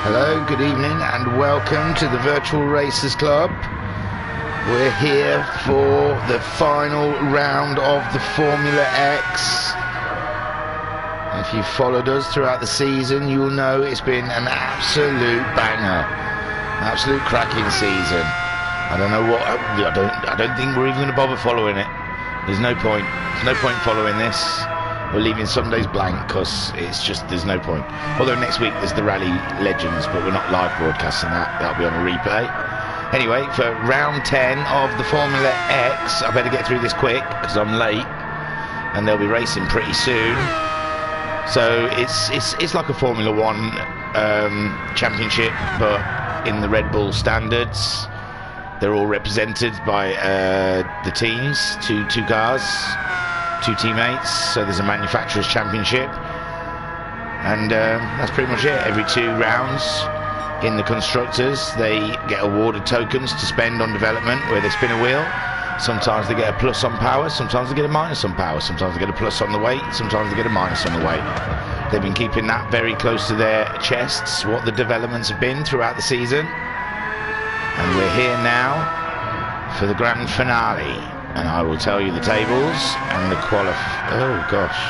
Hello, good evening, and welcome to the Virtual Racers Club. We're here for the final round of the Formula X. If you've followed us throughout the season, you'll know it's been an absolute banger, absolute cracking season. I don't know what. I don't think we're even going to bother following it. There's no point. There's no point following this. We're leaving Sundays blank because it's just, there's no point. Although next week there's the Rally Legends, but we're not live broadcasting that. That'll be on a replay. Anyway, for round 10 of the Formula X, I better get through this quick because I'm late and they'll be racing pretty soon. So it's like a Formula One championship, but in the Red Bull standards. They're all represented by the teams, two cars, two teammates. So there's a manufacturers championship, and that's pretty much it. Every 2 rounds in the constructors, they get awarded tokens to spend on development where they spin a wheel. Sometimes they get a plus on power, sometimes they get a minus on power, sometimes they get a plus on the weight, sometimes they get a minus on the weight. They've been keeping that very close to their chests, what the developments have been throughout the season. And we're here now for the grand finale. And I will tell you the tables and the oh gosh.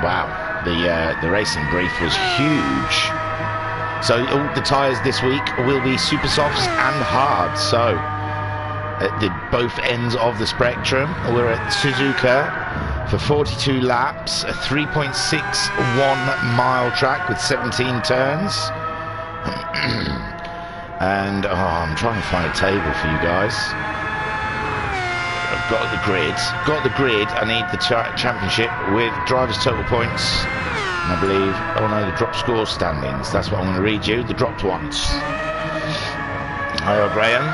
Wow, the racing brief was huge. So the tyres this week will be super softs and hard. So at both ends of the spectrum, we're at Suzuka for 42 laps, a 3.61 mile track with 17 turns. And I'm trying to find a table for you guys. I've got the grid. I need the championship with drivers' total points. And I believe, oh no, the drop score standings. That's what I'm going to read you. The dropped ones. Hi, Graham.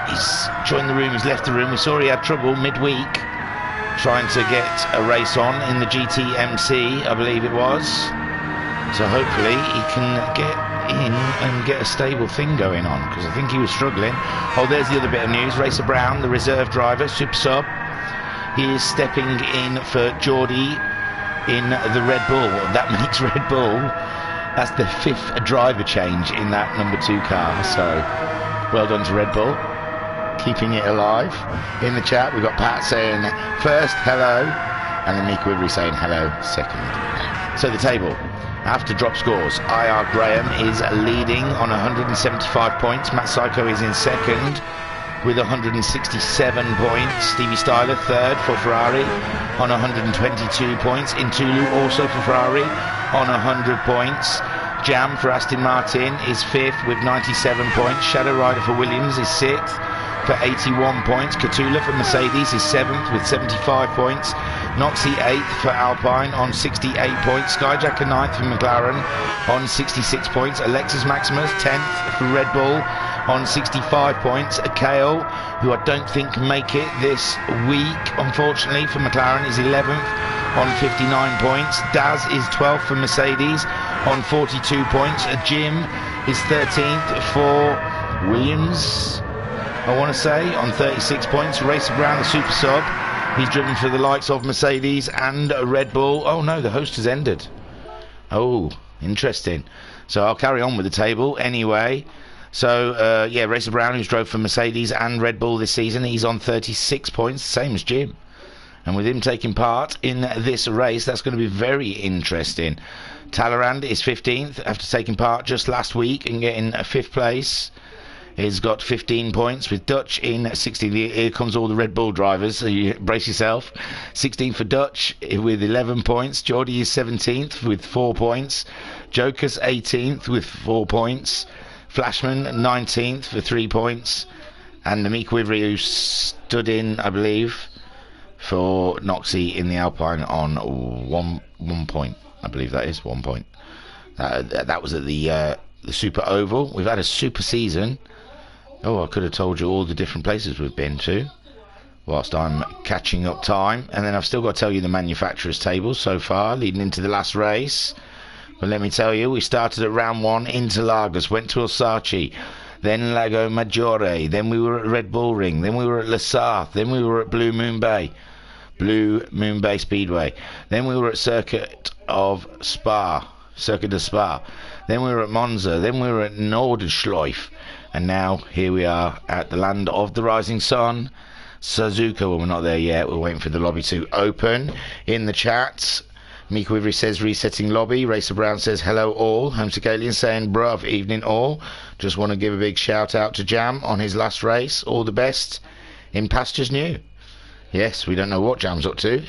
He's joined the room. He's left the room. We saw he had trouble midweek trying to get a race on in the GTMC, I believe it was. So hopefully he can get in and get a stable thing going on, because I think he was struggling. Oh, there's the other bit of news. Racer Brown, the reserve driver, super sub, he is stepping in for Geordie in the Red Bull. That makes Red Bull, that's the 5th driver change in that number 2 car. So well done to Red Bull, keeping it alive. In the chat we've got Pat saying first hello, and then Nick Wivery saying hello second. So the table after drop scores, IR Graham is leading on 175 points. Matt Psycho is in second with 167 points. Stevie Styler third for Ferrari on 122 points. Intulu also for Ferrari on 100 points. Jam for Aston Martin is 5th with 97 points. Shadow Rider for Williams is 6th for 81 points. Catula for Mercedes is 7th with 75 points. Noxie 8th for Alpine on 68 points. Skyjacker 9th for McLaren on 66 points. Alexis Maximus 10th for Red Bull on 65 points. Kale, who I don't think can make it this week, unfortunately, for McLaren, is 11th on 59 points. Daz is 12th for Mercedes on 42 points. Jim is 13th for Williams, I want to say, on 36 points. Racer Brown, the super sub, he's driven for the likes of Mercedes and Red Bull. Oh no, the host has ended. Oh, interesting. So I'll carry on with the table anyway. So yeah, Racer Brown, who's drove for Mercedes and Red Bull this season, he's on 36 points, same as Jim. And with him taking part in this race, that's going to be very interesting. Talleyrand is 15th after taking part just last week and getting a 5th place. He's got 15 points with Dutch in 16. Here comes all the Red Bull drivers, so you brace yourself. 16 for Dutch with 11 points. Geordie is 17th with 4 points. Joker's 18th with 4 points. Flashman 19th for 3 points. And the Meek Wivery, who stood in, I believe, for Noxie in the Alpine on 1 point. I believe that is 1 point. That was at the Super Oval. We've had a super season. Oh, I could have told you all the different places we've been to whilst I'm catching up time. And then I've still got to tell you the manufacturers' tables so far, leading into the last race. But let me tell you, we started at round 1, Interlagos, went to Osachi, then Lago Maggiore, then we were at Red Bull Ring, then we were at Lesarth, then we were at Blue Moon Bay Speedway, then we were at Circuit of Spa, Circuit de Spa. Then we were at Monza. Then we were at Nordschleife. And now here we are at the land of the rising sun, Suzuka. Well, we're not there yet. We're waiting for the lobby to open. In the chat, Mika Wivery says resetting lobby. Racer Brown says hello all. Homesicalian saying bruv, evening all. Just want to give a big shout out to Jam on his last race. All the best in pastures new. Yes, we don't know what Jam's up to,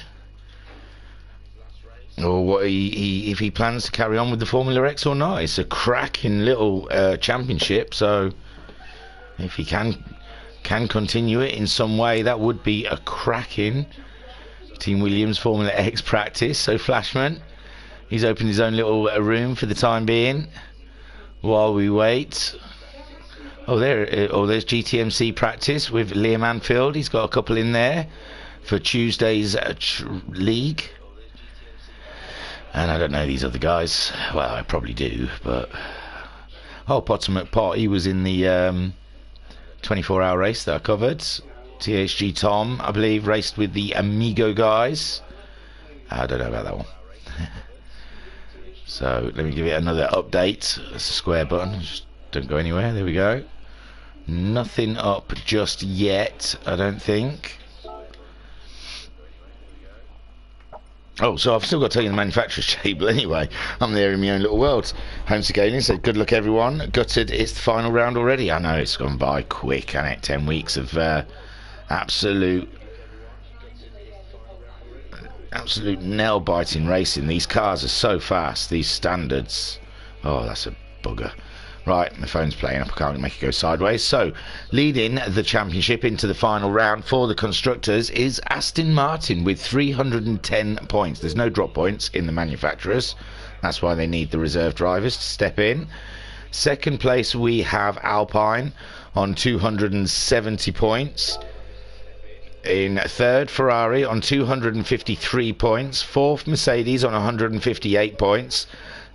or what if he plans to carry on with the Formula X or not. It's a cracking little championship, so if he can continue it in some way, that would be a cracking Team Williams Formula X practice. So Flashman, he's opened his own little room for the time being while we wait. There's GTMC practice with Liam Anfield. He's got a couple in there for Tuesday's league. And I don't know these other guys. Well, I probably do, but Potter McPot, he was in the 24-hour race that I covered. THG Tom, I believe, raced with the Amigo guys. I don't know about that one. So let me give it another update. That's a square button. Just don't go anywhere. There we go. Nothing up just yet, I don't think. Oh, so I've still got to tell you the manufacturer's table anyway. I'm there in my own little world. Homesicalian said, good luck everyone. Gutted, it's the final round already. I know, it's gone by quick, hasn't it? 10 weeks of absolute nail-biting racing. These cars are so fast, these standards. Oh, that's a bugger. Right, my phone's playing up, I can't make it go sideways. So, leading the championship into the final round for the constructors is Aston Martin with 310 points. There's no drop points in the manufacturers. That's why they need the reserve drivers to step in. Second place we have Alpine on 270 points. In third, Ferrari on 253 points. Fourth, Mercedes on 158 points.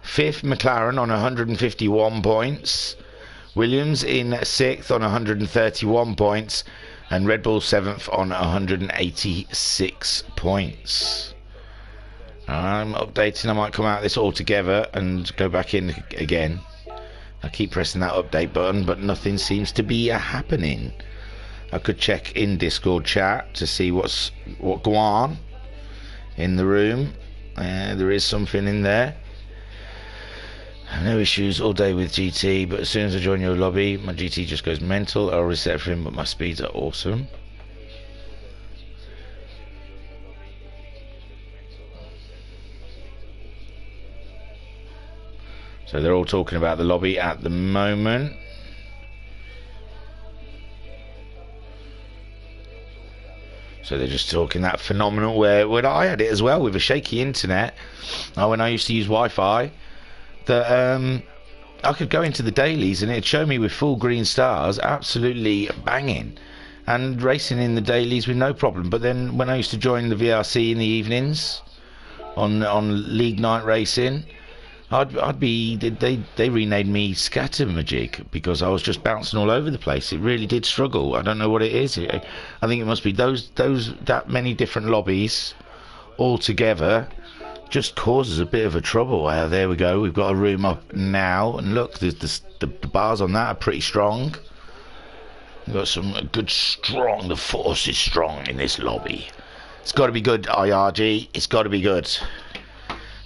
Fifth, McLaren on 151 points. Williams in sixth on 131 points. And Red Bull seventh on 186 points. I'm updating. I might come out of this all together and go back in again. I keep pressing that update button, but nothing seems to be happening. I could check in Discord chat to see what go on in the room. There is something in there. No issues all day with GT, but as soon as I join your lobby, my GT just goes mental. I'll reset for him, but my speeds are awesome. So they're all talking about the lobby at the moment. So they're just talking that phenomenal where I had it as well with a shaky internet. When I used to use Wi-Fi, that I could go into the dailies and it'd show me with full green stars, absolutely banging, and racing in the dailies with no problem. But then when I used to join the VRC in the evenings on league night racing, I'd be they renamed me Scattermajig because I was just bouncing all over the place. It really did struggle. I don't know what it is. I think it must be that many different lobbies all together just causes a bit of a trouble. There we go. We've got a room up now, and look, the bars on that are pretty strong. We've got some good strong. The force is strong in this lobby. It's got to be good, IRG. It's got to be good.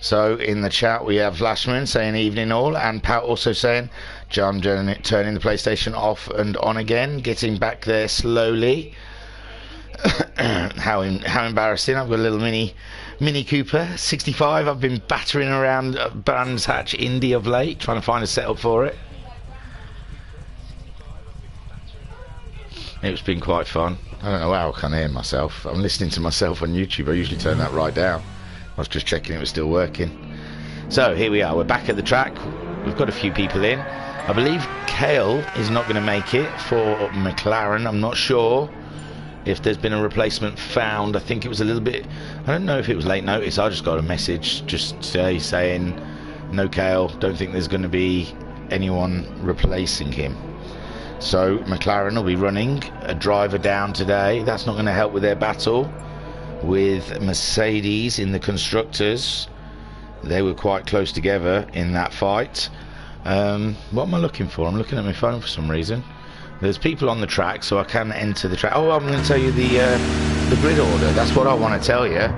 So in the chat we have Flashman saying evening all, and Pat also saying John turning the PlayStation off and on again, getting back there slowly. How embarrassing! I've got a little Mini Cooper 65. I've been battering around Brands Hatch Indy of late, trying to find a setup for it. It's been quite fun. I don't know how I can hear myself. I'm listening to myself on YouTube. I usually turn that right down. I was just checking it was still working. So here we are. We're back at the track. We've got a few people in. I believe Kale is not going to make it for McLaren. I'm not sure if there's been a replacement found. I think it was a little bit, I don't know if it was late notice. I just got a message just today saying no Kale, don't think there's going to be anyone replacing him. So McLaren will be running a driver down today. That's not going to help with their battle with Mercedes in the constructors. They were quite close together in that fight. What am I looking for? I'm looking at my phone for some reason. There's people on the track, so I can enter the track. Oh, I'm going to tell you the grid order. That's what I want to tell you.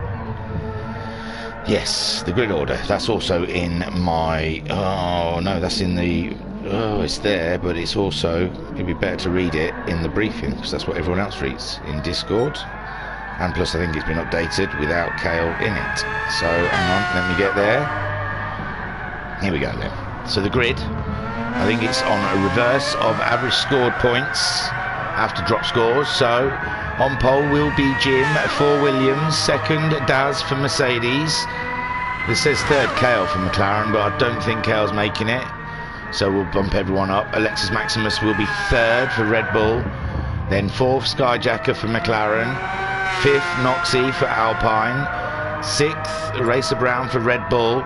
Yes, the grid order. That's also in my... Oh, no, that's in the... Oh, it's there, but it's also... It'd be better to read it in the briefing, because that's what everyone else reads in Discord. And plus, I think it's been updated without Kale in it. So, hang on, let me get there. Here we go, then. So, the grid... I think it's on a reverse of average scored points after drop scores. So on pole will be Jim for Williams, second Daz for Mercedes. This says third Kale for McLaren, but I don't think Kale's making it. So we'll bump everyone up. Alexis Maximus will be third for Red Bull. Then fourth Skyjacker for McLaren. Fifth Noxie for Alpine. Sixth Racer Brown for Red Bull.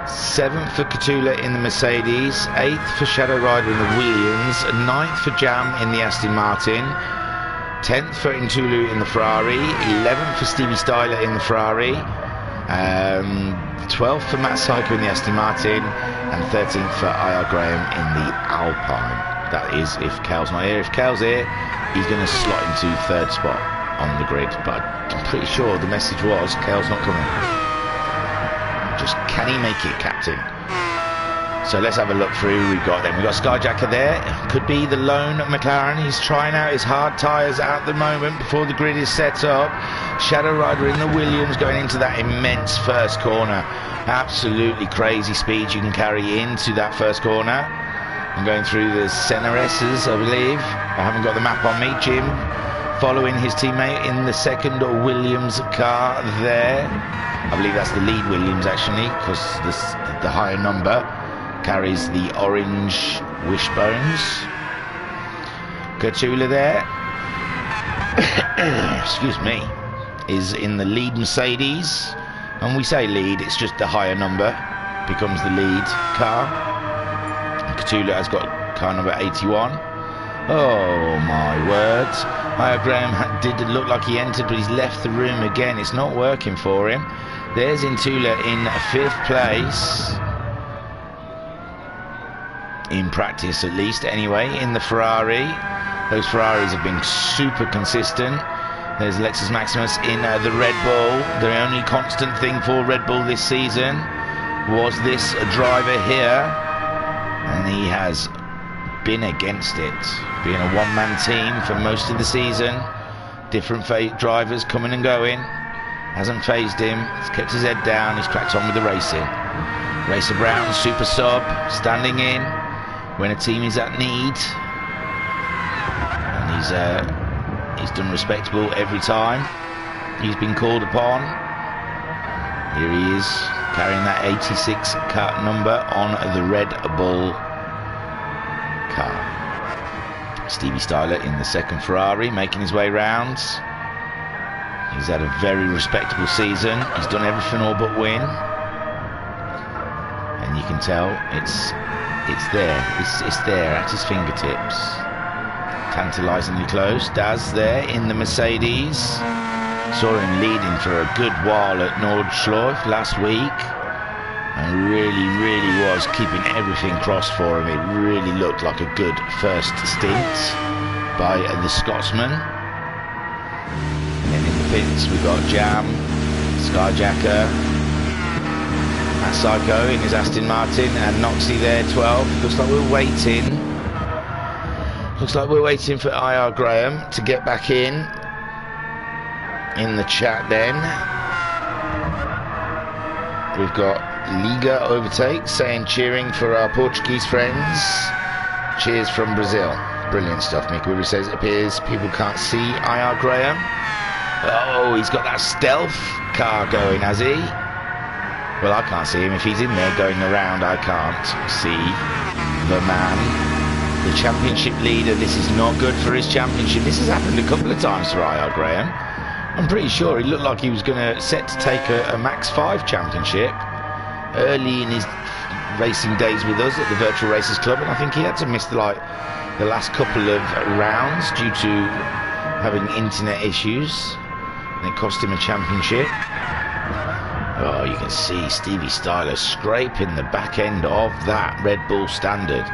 7th for Catula in the Mercedes, 8th for Shadow Rider in the Williams, 9th for Jam in the Aston Martin, 10th for Intulu in the Ferrari, 11th for Stevie Styler in the Ferrari, 12th for Matt Psycho in the Aston Martin, and 13th for IR Graham in the Alpine. That is if Kale's not here. If Kale's here, he's going to slot into third spot on the grid, but I'm pretty sure the message was Kale's not coming. Just can he make it, Captain? So let's have a look through who we've got then. We've got Skyjacker there. Could be the lone McLaren. He's trying out his hard tyres at the moment before the grid is set up. Shadow Rider in the Williams going into that immense first corner. Absolutely crazy speed you can carry into that first corner. I'm going through the Senaresses, I believe. I haven't got the map on me. Jim following his teammate in the second Williams car there. I believe that's the lead Williams actually, because the higher number carries the orange wishbones. Catula there, excuse me, is in the lead Mercedes. And we say lead, it's just the higher number becomes the lead car. Catula has got car number 81. Oh my word. Io Graham did look like he entered, but he's left the room again. It's not working for him. There's Intula in 5th place. In practice at least, anyway, in the Ferrari. Those Ferraris have been super consistent. There's Lexus Maximus in the Red Bull. The only constant thing for Red Bull this season was this driver here. And he has been against it, being a one-man team for most of the season. Different drivers coming and going. Hasn't phased him. He's kept his head down. He's cracked on with the racing. Racer Brown, super sub, standing in when a team is at need, and he's done respectable every time he's been called upon. Here he is carrying that 86 car number on the Red Bull car. Stevie Styler in the second Ferrari, making his way round. He's had a very respectable season. He's done everything all but win, and you can tell it's there. It's there at his fingertips. Tantalisingly close. Daz there in the Mercedes. Saw him leading for a good while at Nordschleife last week, and really was keeping everything crossed for him. It really looked like a good first stint by the Scotsman. And then in the pits we've got Jam, Skyjacker, Matt Psycho in his Aston Martin, and Noxie there 12. Looks like we're waiting for IR Graham to get back in the chat then. We've got Liga overtake saying cheering for our Portuguese friends. Cheers from Brazil. Brilliant stuff. Mick Weaver says it appears people can't see IR Graham. Oh, he's got that stealth car going, has he? Well, I can't see him. If he's in there going around, I can't see the man. The championship leader. This is not good for his championship. This has happened a couple of times for IR Graham. I'm pretty sure he looked like he was going to set to take a Max 5 championship early in his racing days with us at the Virtual Racers Club, and I think he had to miss the last couple of rounds due to having internet issues, and it cost him a championship. Oh, you can see Stevie Styler scraping the back end of that Red Bull Standard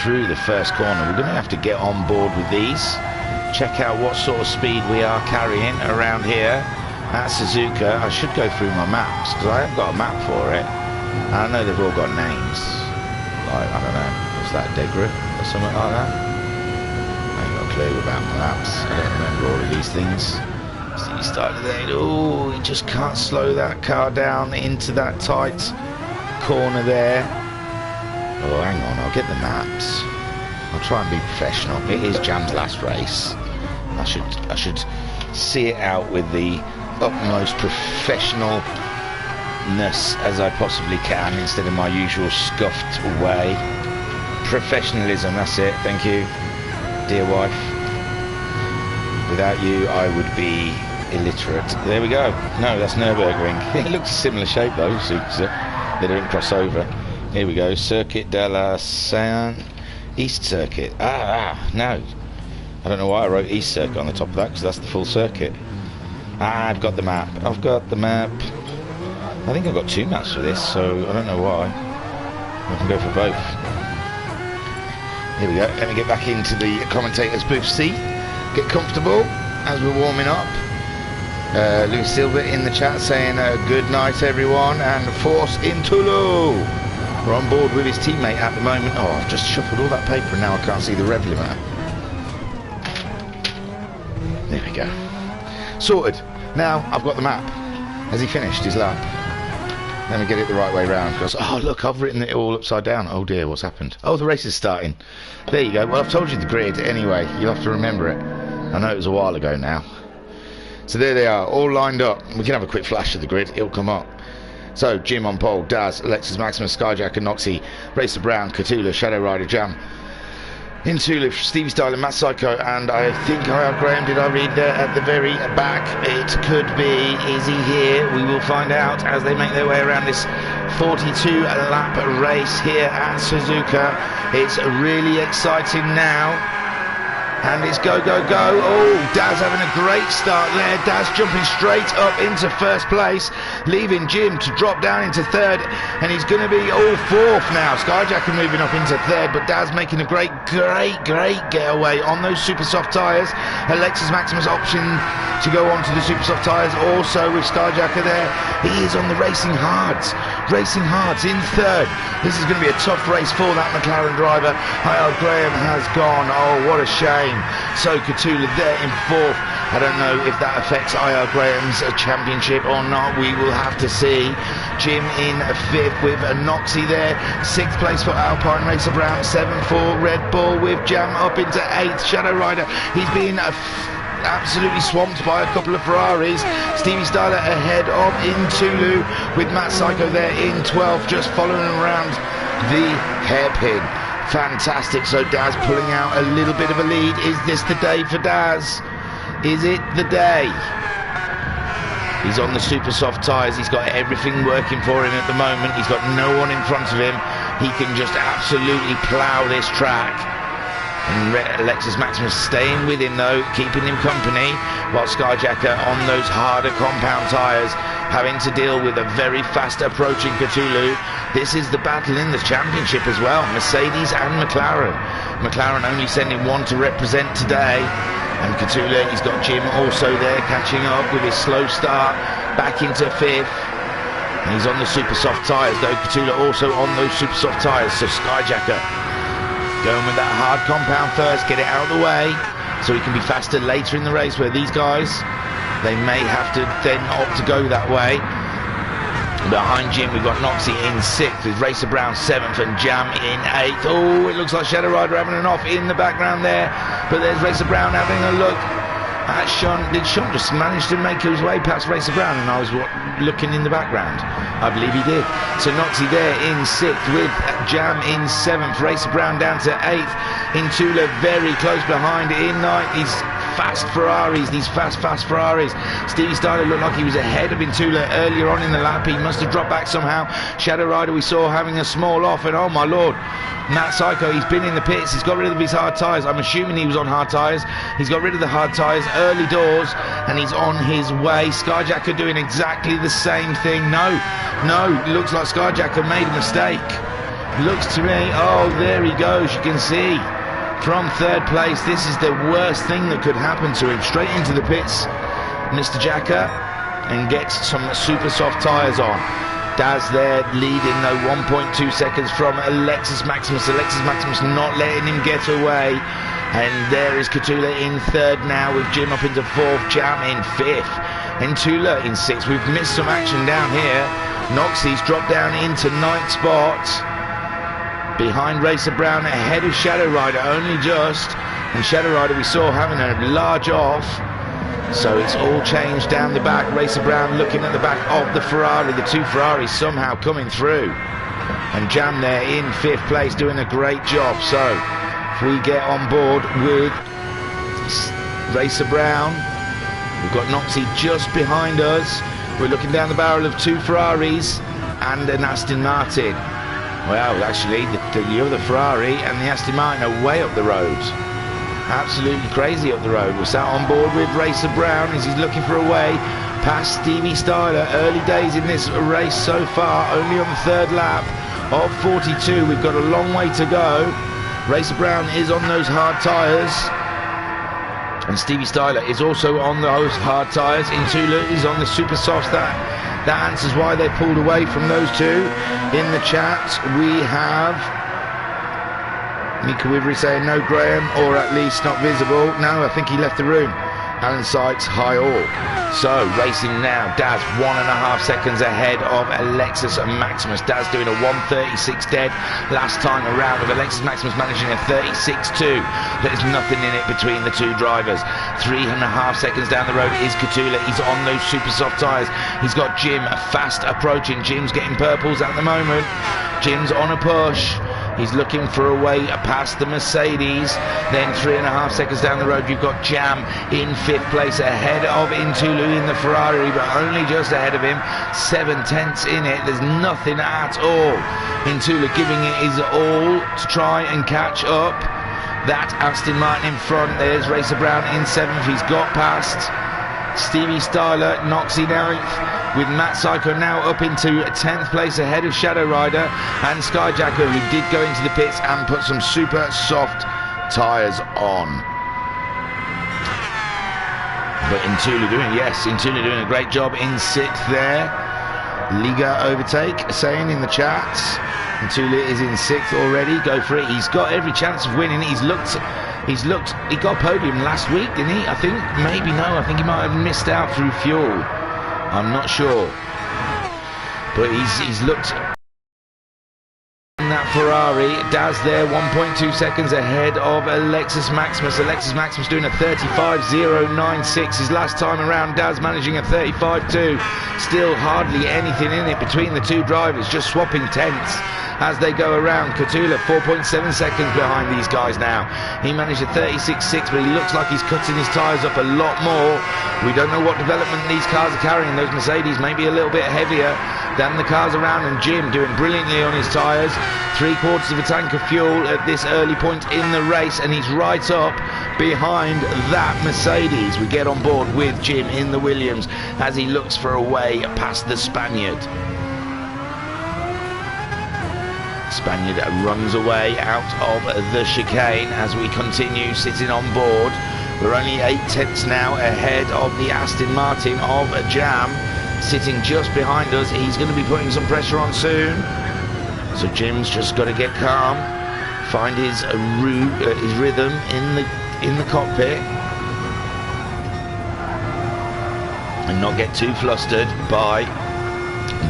through the first corner. We're going to have to get on board with these. Check out what sort of speed we are carrying around here at Suzuka. I should go through my maps because I haven't got a map for it. I know they've all got names. Like, I don't know, what's that, Degra or something like that? I ain't got a clue about my maps. I don't remember all of these things. Stevie Styler there. Oh, he just can't slow that car down into that tight corner there. Oh, hang on, I'll get the maps. I'll try and be professional. It is Jam's last race. I should see it out with the utmost professionalness as I possibly can instead of my usual scuffed way. Professionalism, that's it. Thank you, dear wife. Without you, I would be illiterate. There we go. No, that's Nürburgring. It looks a similar shape though, so they don't cross over. Here we go. Circuit de la Seine. East Circuit. No. I don't know why I wrote East Circuit on the top of that, because that's the full circuit. I've got the map. I've got the map. I think I've got 2 maps for this, so I don't know why. I can go for both. Here we go. Let me get back into the commentator's booth seat. Get comfortable as we're warming up. Louis Silva in the chat saying good night everyone, and Force in Toulouse. We're on board with his teammate at the moment. Oh, I've just shuffled all that paper and now I can't see the rev limiter. There we go. Sorted. Now I've got the map. Has he finished his lap? Let me get it the right way round. Because, oh look, I've written it all upside down. Oh dear, what's happened? Oh, the race is starting. There you go. Well, I've told you the grid anyway. You'll have to remember it. I know it was a while ago now. So there they are, all lined up. We can have a quick flash of the grid. It'll come up. So, Jim on pole, Daz, Alexis Maximus, Skyjacker, Noxie, Racer Brown, Catula, Shadow Rider, Jam, Intulif, Stevie Styler, Matt Psycho, and I think Graham, did I read there at the very back? It could be. Is he here? We will find out as they make their way around this 42-lap race here at Suzuka. It's really exciting now. And it's go, go, go. Oh, Daz having a great start there. Daz jumping straight up into first place, leaving Jim to drop down into third. And he's going to be all fourth now. Skyjacker moving up into third, but Daz making a great getaway on those super soft tyres. Alexis Maximus option to go on to the super soft tyres also with Skyjacker there. He is on the racing hards in third. This is going to be a tough race for that McLaren driver. Graham has gone. Oh, what a shame. So Catula there in fourth. I don't know if that affects Graham's championship or not. We will have to see. Jim in fifth with a Noxie there. Sixth place for Alpine Racer Brown. 7 for Red Bull with Jam up into eighth. Shadow Rider. He's been absolutely swamped by a couple of Ferraris. Stevie Styler ahead of in Toulouse with Matt Psycho there in 12th, just following around the hairpin. Fantastic. So Daz pulling out a little bit of a lead. Is this the day for Daz? Is it the day? He's on the super soft tyres. He's got everything working for him at the moment. He's got no one in front of him. He can just absolutely plough this track. And Alexis Maximus staying with him though, keeping him company, while Skyjacker on those harder compound tyres, having to deal with a very fast approaching Cthulhu. This is the battle in the championship as well, Mercedes and McLaren. McLaren only sending one to represent today. And Cthulhu, he's got Jim also there catching up with his slow start, back into fifth. And he's on the super soft tyres though, Cthulhu also on those super soft tyres, so Skyjacker going with that hard compound first, get it out of the way, so he can be faster later in the race, where these guys, they may have to then opt to go that way. Behind Jim, we've got Noxie in 6th, with Racer Brown 7th and Jam in 8th. Oh, it looks like Shadow Rider having an off in the background there, but there's Racer Brown having a look at Sean. Did Sean just manage to make his way past Racer Brown and I was looking in the background? I believe he did. So Noxie there in 6th with Jam in 7th, Racer Brown down to 8th, Intula very close behind in 9th. He's fast Ferraris, these fast Ferraris. Stevie Styler looked like he was ahead of Intula earlier on in the lap. He must have dropped back somehow. Shadow Rider we saw having a small off, and oh my lord, Matt Psycho, he's been in the pits, he's got rid of his hard tyres. I'm assuming he was on hard tyres. He's got rid of the hard tyres early doors, and he's on his way. Skyjacker doing exactly the same thing. No, looks like Skyjacker made a mistake. Looks to me, oh, there he goes, you can see. From third place, this is the worst thing that could happen to him. Straight into the pits, Mr. Jacker, and gets some super soft tyres on. Daz there leading though 1.2 seconds from Alexis Maximus. Alexis Maximus not letting him get away. And there is Katula in third now, with Jim up into fourth, Jam in fifth, and Tula in sixth. We've missed some action down here. Noxie's dropped down into ninth spot, behind Racer Brown, ahead of Shadow Rider only just. And Shadow Rider we saw having a large off. So it's all changed down the back. Racer Brown looking at the back of the Ferrari. The two Ferraris somehow coming through. And Jam there in fifth place doing a great job. So if we get on board with Racer Brown, we've got Noxie just behind us. We're looking down the barrel of two Ferraris and an Aston Martin. Well, actually, the other Ferrari and the Aston Martin are way up the road. Absolutely crazy up the road. We're sat on board with Racer Brown as he's looking for a way past Stevie Styler. Early days in this race so far, only on the third lap of 42. We've got a long way to go. Racer Brown is on those hard tyres, and Stevie Styler is also on those hard tyres. Intula is on the super softs. That answers why they pulled away from those two. In the chat we have Mika Wivery saying no Graham, or at least not visible. No, I think he left the room. Alan Sykes, hi all. So racing now, Daz 1.5 seconds ahead of Alexis Maximus. Daz doing a 1:36 dead last time around, with Alexis Maximus managing a 36.2. There's nothing in it between the two drivers. 3.5 seconds down the road is Katula. He's on those super soft tyres. He's got Jim fast approaching. Jim's getting purples at the moment. Jim's on a push. He's looking for a way past the Mercedes. Then 3.5 seconds down the road, you've got Jam in fifth place ahead of Intulu in the Ferrari, but only just ahead of him. 7/10 in it. There's nothing at all. Intulu giving it his all to try and catch up. That Aston Martin in front. There's Racer Brown in seventh. He's got past Stevie Styler. Noxie ninth, with Matt Psycho now up into 10th place ahead of Shadow Rider and Skyjacker, who did go into the pits and put some super soft tyres on. But Intula doing a great job in sixth there. Liga overtake saying in the chats Intula is in sixth already. Go for it. He's got every chance of winning. He got podium last week, didn't he? I think maybe no. I think he might have missed out through fuel. I'm not sure, but he's looked in that Ferrari. Daz there 1.2 seconds ahead of Alexis Maximus. Alexis Maximus doing a 35.096 his last time around. Daz managing a 35.2. Still hardly anything in it between the two drivers, just swapping tenths as they go around. Katula 4.7 seconds behind these guys now. He managed a 36.6, but he looks like he's cutting his tyres up a lot more. We don't know what development these cars are carrying. Those Mercedes may be a little bit heavier than the cars around, and Jim doing brilliantly on his tyres. 3/4 of a tank of fuel at this early point in the race, and he's right up behind that Mercedes. We get on board with Jim in the Williams as he looks for a way past the Spaniard. Spaniard runs away out of the chicane as we continue sitting on board. We're only 8/10 now ahead of the Aston Martin of Jam, sitting just behind us. He's going to be putting some pressure on soon, so Jim's just got to get calm, find his rhythm in the cockpit, and not get too flustered by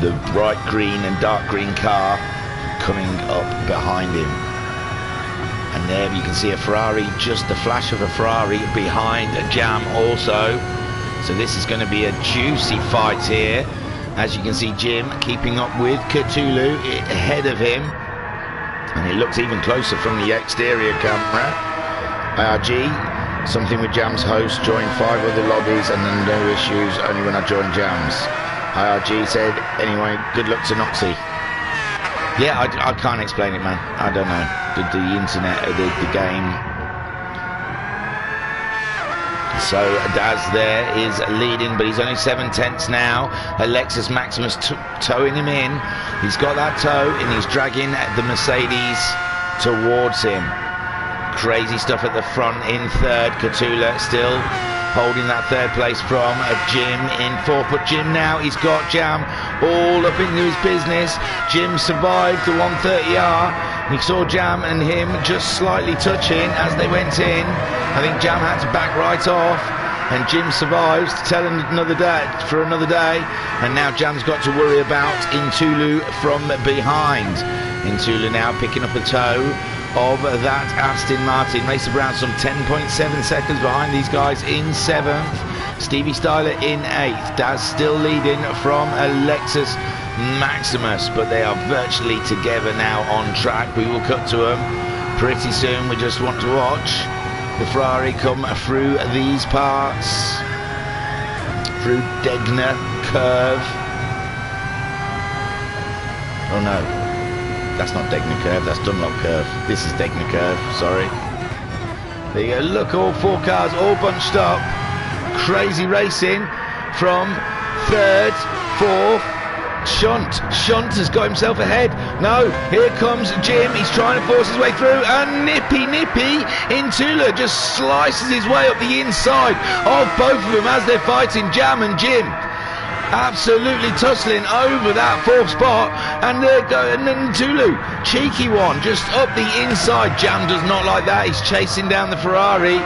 the bright green and dark green car coming up behind him. And there you can see a Ferrari, just the flash of a Ferrari behind Jam also. So this is going to be a juicy fight here. As you can see, Jim keeping up with Cthulhu ahead of him, and it looks even closer from the exterior camera. IRG Something with Jam's host, joined 5 other lobbies and then no issues, only when I joined Jam's. IRG said, anyway, good luck to Noxie. Yeah, I can't explain it, man. I don't know. The internet, the game. So Daz there is leading, but he's only 7/10 now. Alexis Maximus towing him in. He's got that tow and he's dragging the Mercedes towards him. Crazy stuff at the front in third. Catula still holding that third place from Jim in fourth, but Jim now, he's got Jam all up into his business. Jim survived the 130R. He saw Jam and him just slightly touching as they went in. I think Jam had to back right off, and Jim survives to tell him another day, for another day. And now Jam's got to worry about Intulu from behind. Intulu now picking up a tow of that Aston Martin. Racer Brown some 10.7 seconds behind these guys in 7th. Stevie Styler in 8th. Daz still leading from Alexis Maximus, but they are virtually together now on track. We will cut to them pretty soon. We just want to watch the Ferrari come through these parts, through Degner Curve. Oh no, that's not Degner Curve, that's Dunlop Curve. This is Degner Curve, sorry. There you go, look, all 4 cars all bunched up. Crazy racing from 3rd, 4th. Shunt has got himself ahead. No, here comes Jim. He's trying to force his way through, and Nippy Intula just slices his way up the inside of both of them as they're fighting. Jam and Jim absolutely tussling over that 4th spot, and there go, and then Intulu, cheeky one, just up the inside. Jam does not like that. He's chasing down the Ferrari.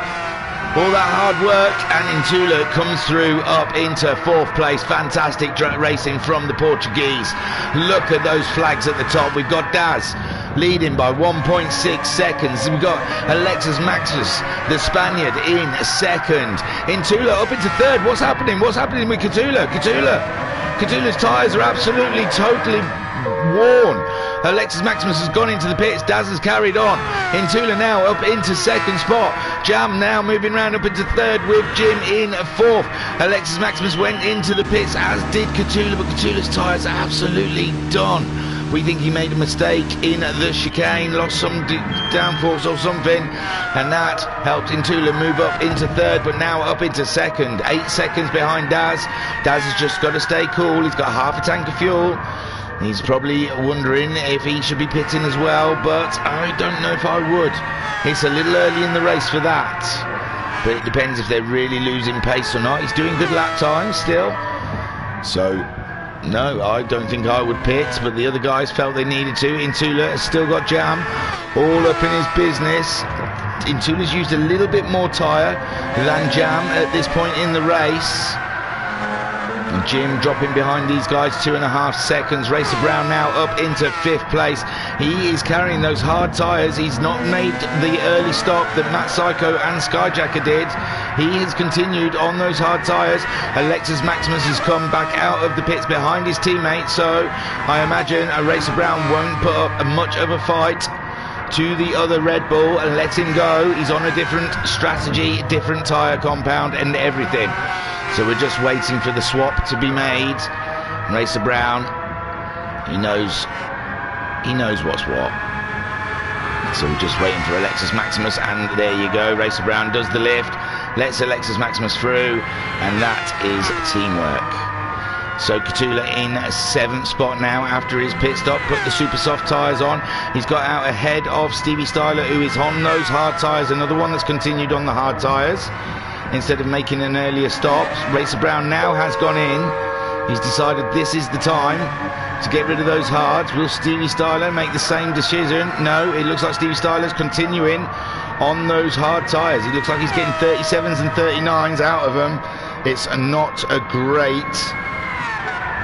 All that hard work, and Intula comes through up into 4th place. Fantastic racing from the Portuguese. Look at those flags at the top. We've got Daz leading by 1.6 seconds. We've got Alexis Maximus, the Spaniard, in 2nd. Intula up into 3rd. What's happening? What's happening with Catula? Catula's tyres are absolutely, totally worn. Alexis Maximus has gone into the pits. Daz has carried on. Intula now up into 2nd spot. Jam now moving round up into 3rd with Jim in 4th. Alexis Maximus went into the pits, as did Catula, but Catula's tyres are absolutely done. We think he made a mistake in the chicane, lost some downforce or something, and that helped Intula move up into 3rd, but now up into 2nd. 8 seconds behind Daz. Daz has just got to stay cool. He's got half a tank of fuel. He's probably wondering if he should be pitting as well, but I don't know if I would. It's a little early in the race for that, but it depends if they're really losing pace or not. He's doing good lap times still, so no, I don't think I would pit, but the other guys felt they needed to. Intula has still got Jam all up in his business. Intula's used a little bit more tyre than Jam at this point in the race. And Jim dropping behind these guys 2.5 seconds. Racer Brown now up into 5th place. He is carrying those hard tyres. He's not made the early stop that Matt Psycho and Skyjacker did. He has continued on those hard tyres. Alexis Maximus has come back out of the pits behind his teammate, so I imagine a Racer Brown won't put up much of a fight to the other Red Bull and let him go. He's on a different strategy, different tyre compound and everything. So we're just waiting for the swap to be made. Racer Brown, he knows what's what. So we're just waiting for Alexis Maximus, and there you go. Racer Brown does the lift, lets Alexis Maximus through, and that is teamwork. So Catula in 7th spot now after his pit stop, put the super soft tyres on. He's got out ahead of Stevie Styler, who is on those hard tyres, another one that's continued on the hard tyres instead of making an earlier stop. Racer Brown now has gone in. He's decided this is the time to get rid of those hards. Will Stevie Styler make the same decision? No, it looks like Stevie Styler's continuing on those hard tyres. It looks like he's getting 37s and 39s out of them. It's not a great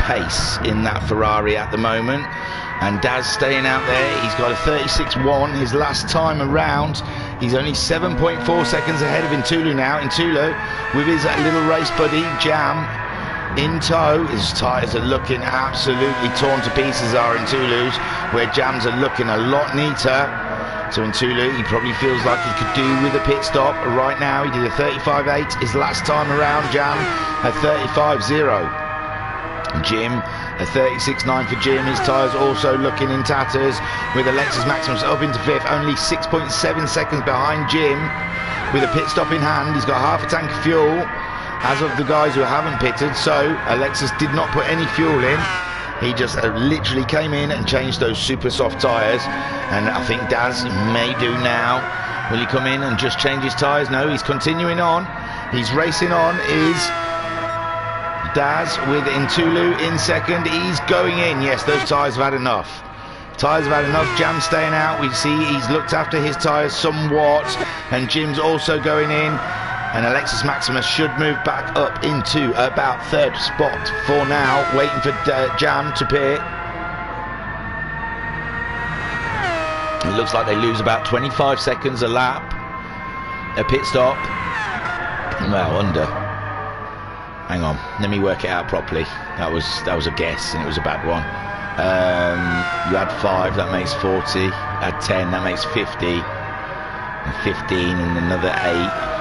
pace in that Ferrari at the moment, and Daz staying out there. He's got a 36.1 his last time around. He's only 7.4 seconds ahead of Intulu now. Intulu with his little race buddy Jam in tow. His tyres are looking absolutely torn to pieces, are Intulu's, where Jams are looking a lot neater. So in Tulu, he probably feels like he could do with a pit stop right now. He did a 35.8 his last time around. Jam a 35.0. Jim a 36.9 for Jim. His tyres also looking in tatters, with Alexis Maximus up into 5th, only 6.7 seconds behind Jim with a pit stop in hand. He's got half a tank of fuel, as of the guys who haven't pitted, so Alexis did not put any fuel in. He just literally came in and changed those super soft tyres, and I think Daz may do now. Will he come in and just change his tyres? No, he's continuing on. He's racing on, is Daz with Intulu in second. He's going in. Yes, those tyres have had enough. Tyres have had enough. Jam staying out. We see he's looked after his tyres somewhat, and Jim's also going in. And Alexis Maximus should move back up into about 3rd spot for now, waiting for Jam to pit. It looks like they lose about 25 seconds a lap. A pit stop. Well, under. Hang on, let me work it out properly. That was a guess, and it was a bad one. You had 5, that makes 40. You had 10, that makes 50. And 15, and another 8.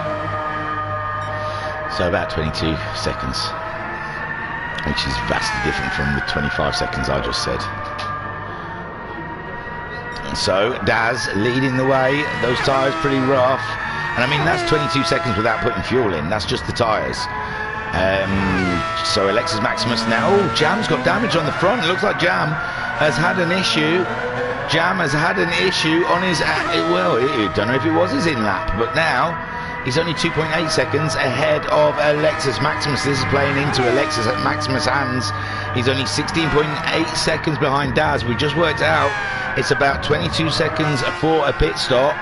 So about 22 seconds, which is vastly different from the 25 seconds I just said. And so Daz leading the way. Those tyres pretty rough, and I mean that's 22 seconds without putting fuel in. That's just the tyres. So Alexis Maximus now. Oh, Jam's got damage on the front. It looks like Jam has had an issue. Jam has had an issue on his. Well, I don't know if it was his in lap, but now he's only 2.8 seconds ahead of Alexis Maximus. This is playing into Alexis Maximus' hands. He's only 16.8 seconds behind Daz. We just worked out it's about 22 seconds for a pit stop.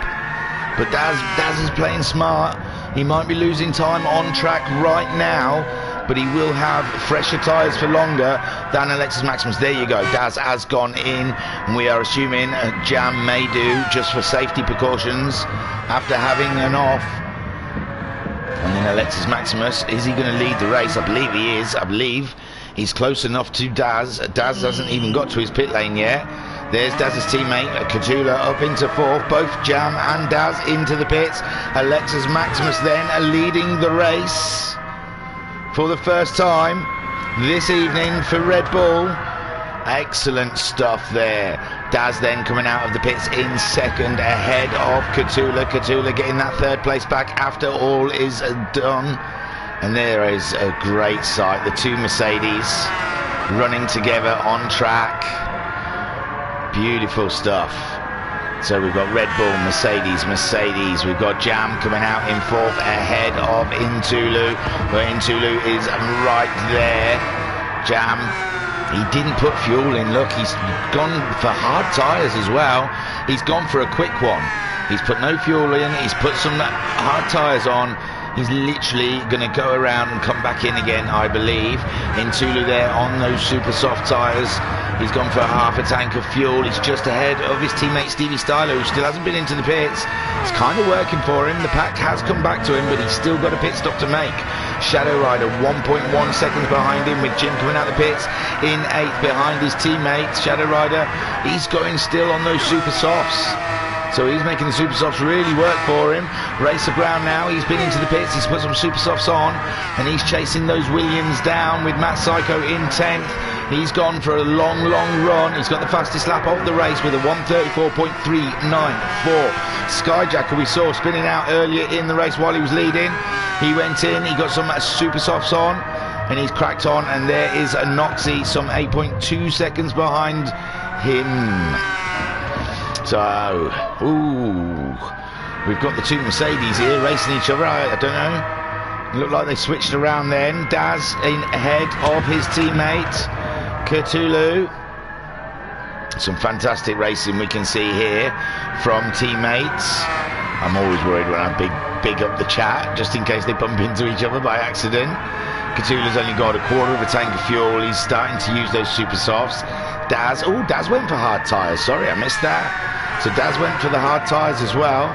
But Daz is playing smart. He might be losing time on track right now, but he will have fresher tyres for longer than Alexis Maximus. There you go. Daz has gone in, and we are assuming Jam may do, just for safety precautions, after having an off. And then Alexis Maximus, is he going to lead the race? I believe he is. I believe he's close enough to Daz. Daz hasn't even got to his pit lane yet. There's Daz's teammate, Katula, up into 4th. Both Jam and Daz into the pits. Alexis Maximus then leading the race for the first time this evening for Red Bull. Excellent stuff there. Daz then coming out of the pits in second ahead of Katula. Katula getting that 3rd place back after all is done. And there is a great sight. The two Mercedes running together on track. Beautiful stuff. So we've got Red Bull, Mercedes. We've got Jam coming out in 4th ahead of Intulu. Where Intulu is right there. Jam, he didn't put fuel in. Look, he's gone for hard tyres as well. He's gone for a quick one. He's put no fuel in. He's put some hard tyres on. He's literally going to go around and come back in again, I believe. Intulu there on those super soft tyres. He's gone for half a tank of fuel. He's just ahead of his teammate Stevie Stylo, who still hasn't been into the pits. It's kind of working for him. The pack has come back to him, but he's still got a pit stop to make. Shadow Rider 1.1 seconds behind him, with Jim coming out the pits in 8th behind his teammate. Shadow Rider, he's going still on those super softs. So he's making the super softs really work for him. Racer Brown now, he's been into the pits, he's put some super softs on, and he's chasing those Williams down with Matt Psycho in 10th. He's gone for a long run. He's got the fastest lap of the race with a 1:34.394. Skyjacker we saw spinning out earlier in the race while he was leading. He went in, he got some super softs on, and he's cracked on, and there is a Noxie some 8.2 seconds behind him. So, we've got the two Mercedes here racing each other. I don't know. Looked like they switched around then. Daz in ahead of his teammate Cthulhu. Some fantastic racing we can see here from teammates. I'm always worried when I big up the chat, just in case they bump into each other by accident. Cthulhu's only got a 1/4 of a tank of fuel. He's starting to use those super softs. Daz went for hard tyres. Sorry, I missed that. So Daz went for the hard tyres as well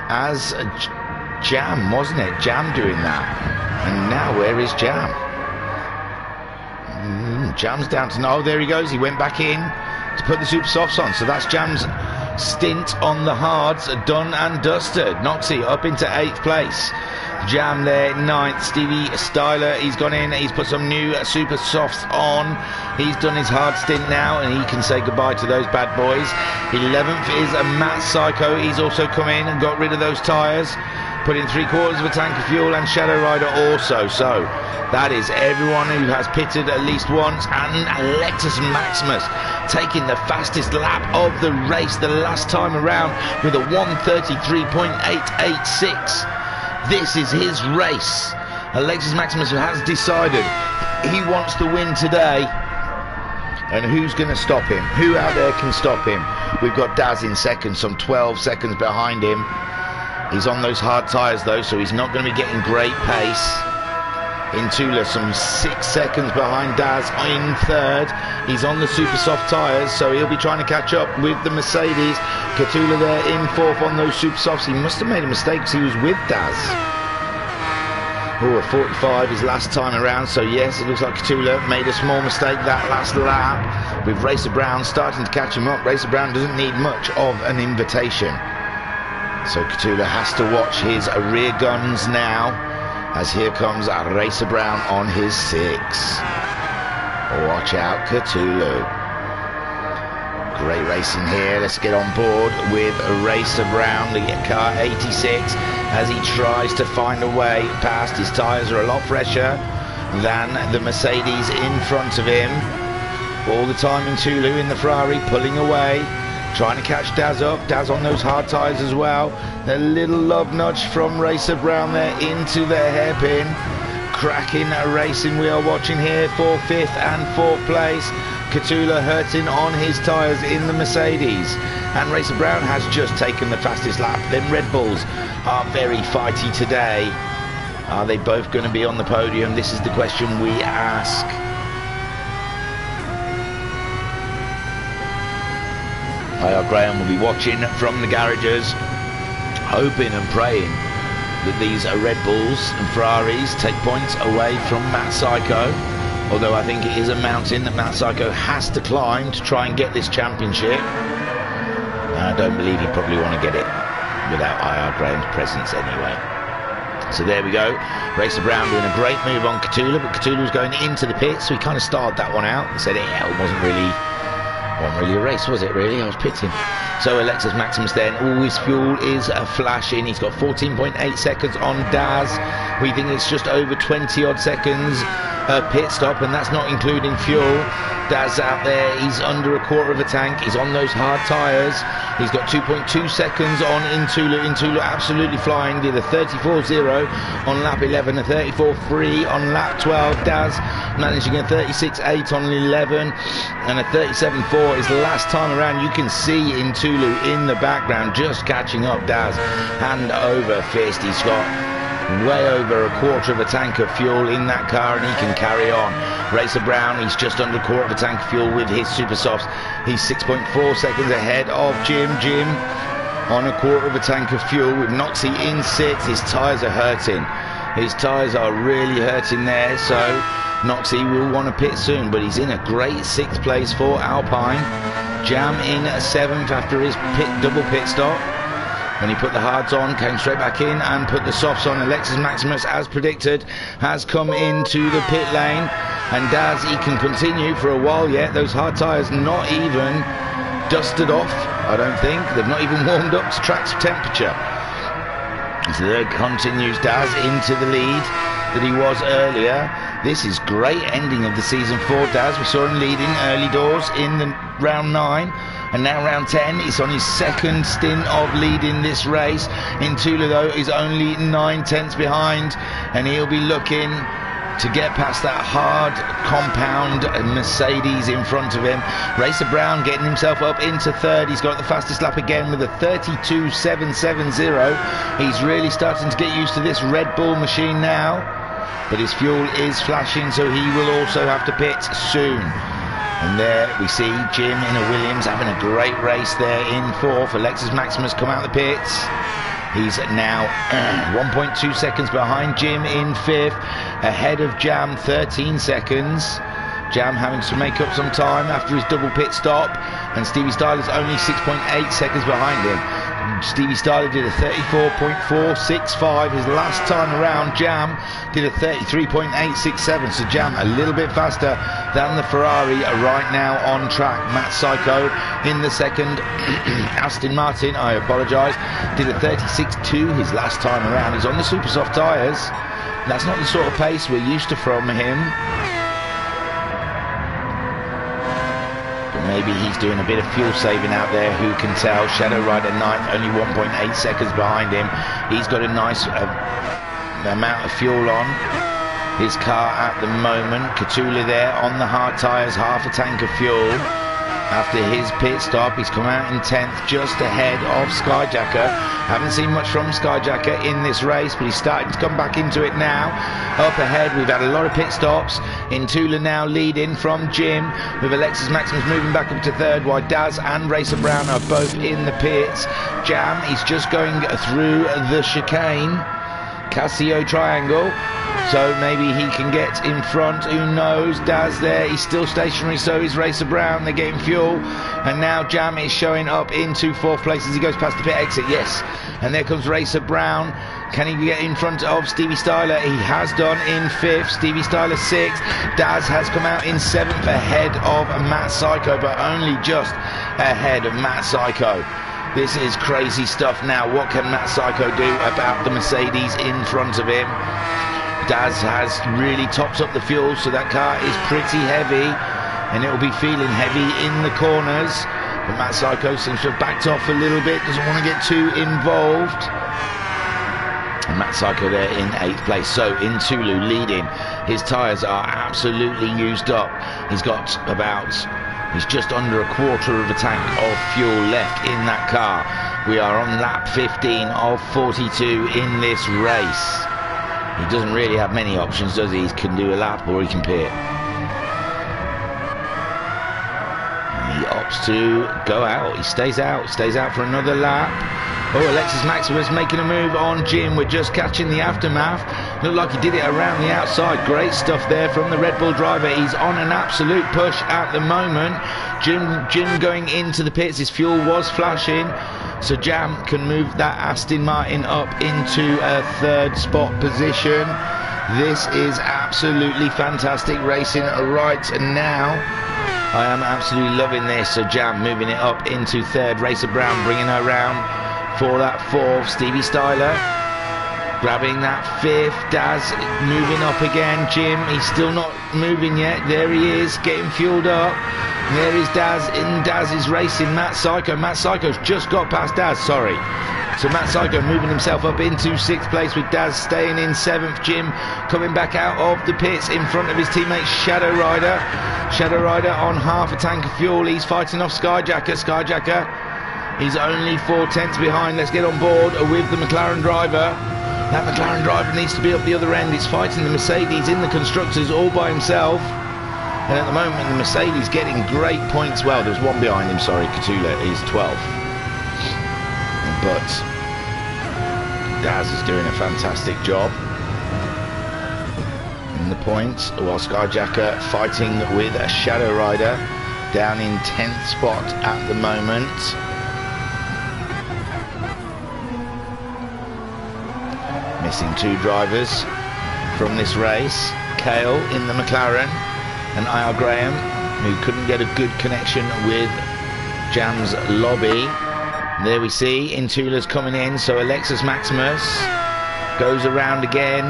as Jam, wasn't it? Jam doing that. And now where is Jam? Jam's down to... Oh, there he goes. He went back in to put the super softs on. So that's Jam's stint on the hards done and dusted. Noxie up into 8th place. Jam there 9th. Stevie Styler, he's gone in, he's put some new super softs on. He's done his hard stint now and he can say goodbye to those bad boys. 11th is a Matt Psycho. He's also come in and got rid of those tyres, put in 3/4 of a tank of fuel, and Shadow Rider also. So that is everyone who has pitted at least once, and Alexis Maximus taking the fastest lap of the race the last time around with a 1:33.886. This is his race. Alexis Maximus has decided he wants to win today. And who's going to stop him? Who out there can stop him? We've got Daz in second, some 12 seconds behind him. He's on those hard tyres though, so he's not going to be getting great pace. In Tula, some 6 seconds behind Daz in third. He's on the super soft tyres, so he'll be trying to catch up with the Mercedes. Catula there in fourth on those super softs. He must have made a mistake because he was with Daz. Oh, a 45 his last time around, so yes, it looks like Catula made a small mistake that last lap. With Racer Brown starting to catch him up. Racer Brown doesn't need much of an invitation. So Catula has to watch his rear guns now, as here comes Racer Brown on his 6. Watch out, Cthulhu. Great racing here. Let's get on board with Racer Brown, the car 86, as he tries to find a way past. His tyres are a lot fresher than the Mercedes in front of him. All the time in Tulu in the Ferrari, pulling away, trying to catch Daz up. Daz on those hard tyres as well. A little love nudge from Racer Brown there into their hairpin. Cracking racing we are watching here for 5th and 4th place. Catula hurting on his tyres in the Mercedes. And Racer Brown has just taken the fastest lap. Them Red Bulls are very fighty today. Are they both going to be on the podium? This is the question we ask. IR Graham will be watching from the garages, hoping and praying that these Red Bulls and Ferraris take points away from Matt Psycho. Although I think it is a mountain that Matt Psycho has to climb to try and get this championship. I don't believe he'd probably want to get it without IR Graham's presence anyway. So there we go. Racer Brown doing a great move on Cthulhu, but Cthulhu was going into the pit, so he kind of starred that one out and said, yeah, it wasn't really a race, was it really? I was pitting. So Alexis Maximus then, all his fuel is flashing. He's got 14.8 seconds on Daz. We think it's just over 20 odd seconds pit stop, and that's not including fuel. Daz out there, he's under a quarter of a tank. He's on those hard tyres. He's got 2.2 seconds on Intulu. Intulu absolutely flying. Did a 34.0 on lap 11, a 34.3 on lap 12. Daz managing a 36.8 on 11 and a 37.4 his last time around. You can see Intulu in the background just catching up Daz. Hand over fist. He's got way over a quarter of a tank of fuel in that car, and he can carry on. Racer Brown, he's just under a quarter of a tank of fuel with his super softs. He's 6.4 seconds ahead of Jim on a quarter of a tank of fuel with Noxie in 6th. His tyres are hurting. His tyres are really hurting there, so Noxie will want to pit soon, but he's in a great 6th place for Alpine. Jam in 7th after his double pit stop. When he put the hards on, came straight back in and put the softs on. Alexis Maximus, as predicted, has come into the pit lane. And Daz, he can continue for a while yet. Those hard tyres not even dusted off, I don't think. They've not even warmed up to track temperature. So there continues Daz into the lead that he was earlier. This is great ending of the season for Daz. We saw him leading early doors in the round 9. And now round 10, he's on his second stint of leading this race. Intula, though, is only 9/10 behind, and he'll be looking to get past that hard compound Mercedes in front of him. Racer Brown getting himself up into 3rd. He's got the fastest lap again with a 32.770. He's really starting to get used to this Red Bull machine now. But his fuel is flashing, so he will also have to pit soon. And there we see Jim in a Williams having a great race there in 4th. Alexis Maximus come out of the pits. He's now 1.2 seconds behind Jim in 5th. Ahead of Jam, 13 seconds. Jam having to make up some time after his double pit stop, and Stevie Styler's only 6.8 seconds behind him. Stevie Styler did a 34.465 his last time around. Jam did a 33.867, so Jam a little bit faster than the Ferrari right now on track. Matt Psycho in the second. Aston Martin, I apologise, did a 36.2 his last time around. He's on the super soft tyres. That's not the sort of pace we're used to from him. Maybe he's doing a bit of fuel saving out there, who can tell. Shadow Rider 9th, only 1.8 seconds behind him. He's got a nice amount of fuel on his car at the moment. Cthulhu there on the hard tyres, half a tank of fuel. After his pit stop, he's come out in 10th, just ahead of Skyjacker. Haven't seen much from Skyjacker in this race, but he's starting to come back into it now. Up ahead, we've had a lot of pit stops. Intula now leading from Jim, with Alexis Maximus moving back up to third, while Daz and Racer Brown are both in the pits. Jam, he's just going through the chicane. Casio triangle, so maybe he can get in front, who knows. Daz there, he's still stationary, so is Racer Brown. They're getting fuel, and now Jam is showing up into 4th place as he goes past the pit exit. Yes, and there comes Racer Brown. Can he get in front of Stevie Styler? He has done in 5th. Stevie Styler 6th. Daz has come out in 7th, ahead of Matt Psycho, but only just ahead of Matt Psycho. This is crazy stuff now. What can Matt Psycho do about the Mercedes in front of him? Daz has really topped up the fuel, so that car is pretty heavy, and it will be feeling heavy in the corners. But Matt Psycho seems to have backed off a little bit, doesn't want to get too involved. And Matt Psycho there in 8th place. So Intulu leading. His tyres are absolutely used up. He's just under a quarter of a tank of fuel left in that car. We are on lap 15 of 42 in this race. He doesn't really have many options, does he? He can do a lap or he can pit. And he opts to go out. He stays out for another lap. Oh, Alexis Maximus making a move on Jim. We're just catching the aftermath. Looked like he did it around the outside. Great stuff there from the Red Bull driver. He's on an absolute push at the moment. Jim going into the pits. His fuel was flashing, so Jam can move that Aston Martin up into a 3rd spot position. This is absolutely fantastic racing right now. I am absolutely loving this. So Jam moving it up into 3rd. Racer Brown bringing her round for that 4th. Stevie Styler grabbing that 5th. Daz moving up again. Jim, he's still not moving yet. There he is, getting fueled up. And there is Daz, and Daz is racing Matt Psycho. Matt Psycho's just got past Daz, sorry. So Matt Psycho moving himself up into 6th place, with Daz staying in 7th. Jim coming back out of the pits in front of his teammate Shadow Rider. Shadow Rider on half a tank of fuel. He's fighting off Skyjacker. Skyjacker, he's only 4/10 behind. Let's get on board with the McLaren driver. That McLaren driver needs to be up the other end. He's fighting the Mercedes in the constructors all by himself. And at the moment, the Mercedes getting great points. Well, there's one behind him, sorry, Cthulhu. He's 12th. But Daz is doing a fantastic job in the points, while Skyjacker fighting with a Shadow Rider down in 10th spot at the moment. Missing 2 drivers from this race. Kale in the McLaren and I.R. Graham, who couldn't get a good connection with Jam's lobby. There we see Intula's coming in, so Alexis Maximus goes around again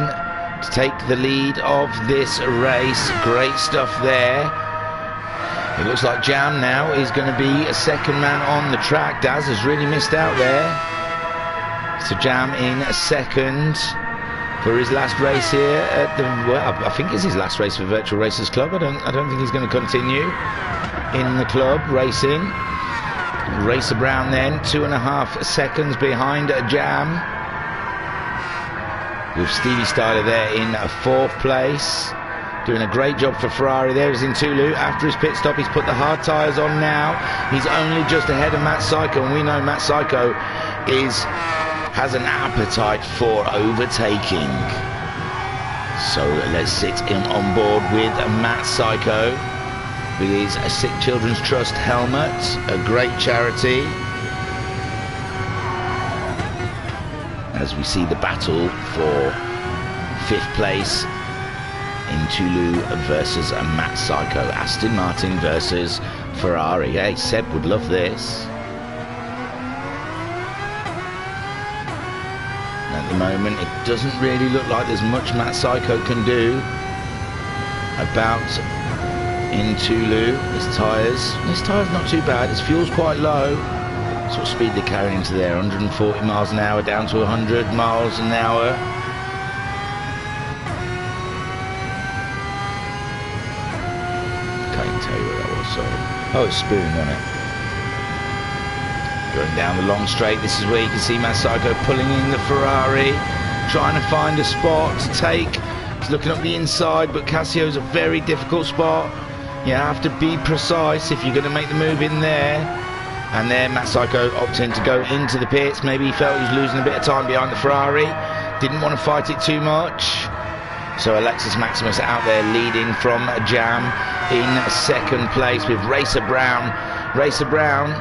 to take the lead of this race. Great stuff there. It looks like Jam now is going to be a 2nd man on the track. Daz has really missed out there. So Jam in 2nd for his last race here at the, well, I think it's his last race for Virtual Racers Club. I don't think he's going to continue in the club racing. Racer Brown then 2.5 seconds behind Jam, with Stevie Styler there in 4th place, doing a great job for Ferrari. There is Intulu. After his pit stop, he's put the hard tyres on now. He's only just ahead of Matt Psycho, and we know Matt Psycho has an appetite for overtaking. So let's sit him on board with Matt Psycho with his Sick Children's Trust helmet, a great charity. As we see the battle for 5th place in Tulu versus Matt Psycho. Aston Martin versus Ferrari. Hey, Seb would love this. At the moment, it doesn't really look like there's much Matt Psycho can do about in Tulu. His tyres not too bad. His fuel's quite low. Sort of speed they're carrying into there, 140 miles an hour down to 100 miles an hour. Can't even tell you what that was, sorry. Oh, it's Spoon, wasn't it? Going down the long straight, this is where you can see Matt Psycho pulling in the Ferrari, trying to find a spot to take. He's looking up the inside, but Cassio's a very difficult spot. You have to be precise if you're going to make the move in there. And there Matt Psycho opting to go into the pits. Maybe he felt he was losing a bit of time behind the Ferrari. Didn't want to fight it too much. So Alexis Maximus out there leading from Jam in 2nd place with Racer Brown. Racer Brown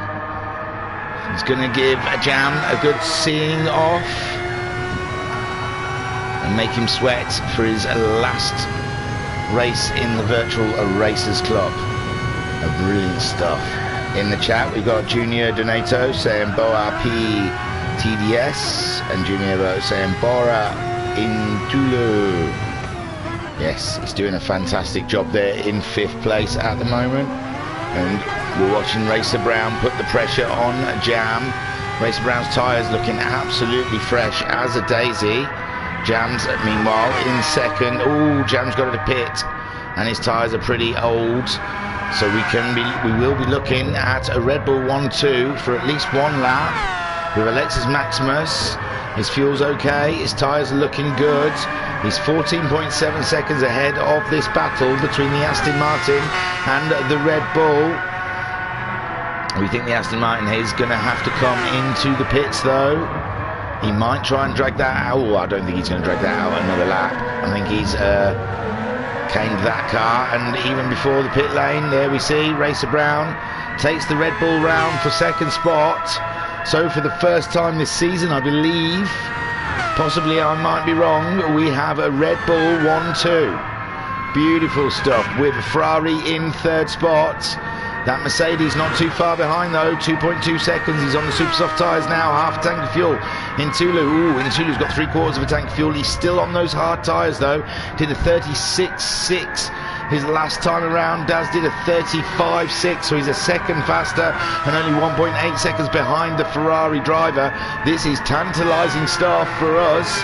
is going to give Jam a good seeing off and make him sweat for his last race in the Virtual Racers Club. Brilliant stuff. In the chat we've got Junior Donato saying Boa P TDS and Junior Bo saying Bora in Tulu. Yes, he's doing a fantastic job there in 5th place at the moment. And we're watching Racer Brown put the pressure on Jam. Racer Brown's tyres looking absolutely fresh as a daisy. Jam's meanwhile in 2nd. Oh, Jam's got to the pit and his tyres are pretty old. So we will be looking at a Red Bull 1-2 for at least 1 lap with Alexis Maximus. His fuel's okay, his tyres are looking good. He's 14.7 seconds ahead of this battle between the Aston Martin and the Red Bull. We think the Aston Martin is going to have to come into the pits though. He might try and drag that out. Oh, I don't think he's going to drag that out another lap. I think he's caned that car, and even before the pit lane there we see Racer Brown takes the Red Bull round for 2nd spot. So for the first time this season, I believe, possibly I might be wrong, we have a Red Bull 1-2. Beautiful stuff with Ferrari in 3rd spot. That Mercedes not too far behind though, 2.2 seconds. He's on the super soft tyres now, half a tank of fuel in Tulu. Ooh, in Tulu's got 3/4 of a tank of fuel. He's still on those hard tyres though. Did a 36.6 his last time around. Daz did a 35.6, so he's a second faster and only 1.8 seconds behind the Ferrari driver. This is tantalising stuff for us,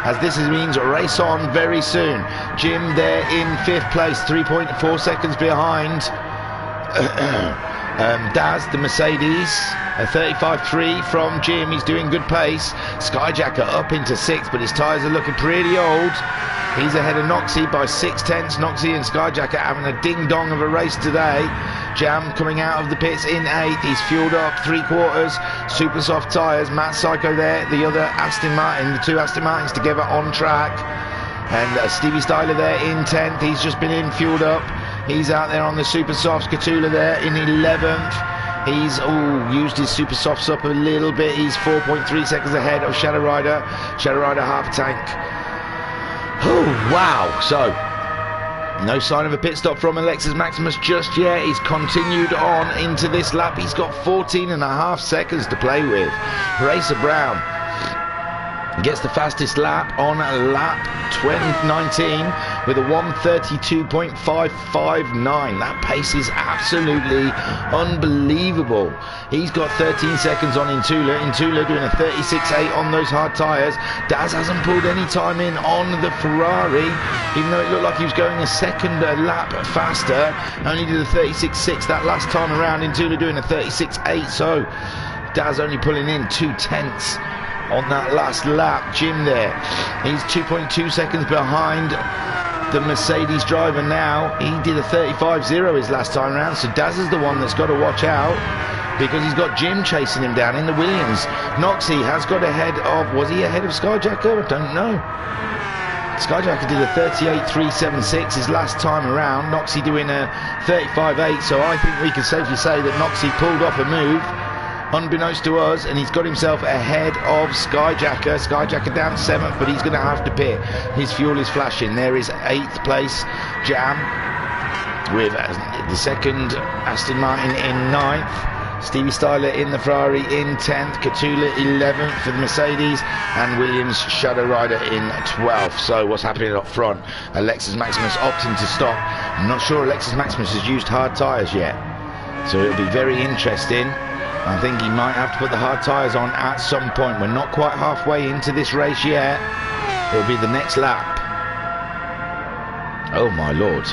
as this means a race on very soon. Jim there in 5th place, 3.4 seconds behind Daz, the Mercedes, a 35.3 from Jim. He's doing good pace. Skyjacker up into 6th, but his tyres are looking pretty old. He's ahead of Noxie by 6/10. Noxie and Skyjacker having a ding-dong of a race today. Jam coming out of the pits in 8th. He's fueled up 3/4, super soft tyres. Matt Psycho there, the other Aston Martin, the 2 Aston Martins together on track. And Stevie Styler there in 10th. He's just been in, fueled up. He's out there on the super softs. Katula there in 11th. He's used his super softs up a little bit. He's 4.3 seconds ahead of Shadow Rider. Shadow Rider half a tank. Oh wow! So no sign of a pit stop from Alexis Maximus just yet. He's continued on into this lap. He's got 14.5 seconds to play with. Racer Brown gets the fastest lap on lap 2019 with a 1:32.559. That pace is absolutely unbelievable. He's got 13 seconds on Intula. Intula doing a 36.8 on those hard tyres. Daz hasn't pulled any time in on the Ferrari, even though it looked like he was going a second lap faster. Only did a 36.6 that last time around. Intula doing a 36.8, so Daz only pulling in 2/10 on that last lap. Jim there, he's 2.2 seconds behind the Mercedes driver now. He did a 35.0 his last time around, so Daz is the one that's got to watch out, because he's got Jim chasing him down in the Williams. Noxie has got ahead of, was he ahead of Skyjacker? I don't know. Skyjacker did a 38.376 his last time around. Noxie doing a 35.8, so I think we can safely say that Noxie pulled off a move, unbeknownst to us, and he's got himself ahead of Skyjacker. Skyjacker down 7th, but he's going to have to pit. His fuel is flashing. There is 8th place Jam, with the second Aston Martin in 9th. Stevie Styler in the Ferrari in 10th, Catula 11th for the Mercedes, and Williams Shadow Rider in 12th. So what's happening up front? Alexis Maximus opting to stop. I'm not sure Alexis Maximus has used hard tyres yet, so it'll be very interesting. I think he might have to put the hard tyres on at some point. We're not quite halfway into this race yet. It'll be the next lap. Oh my lord.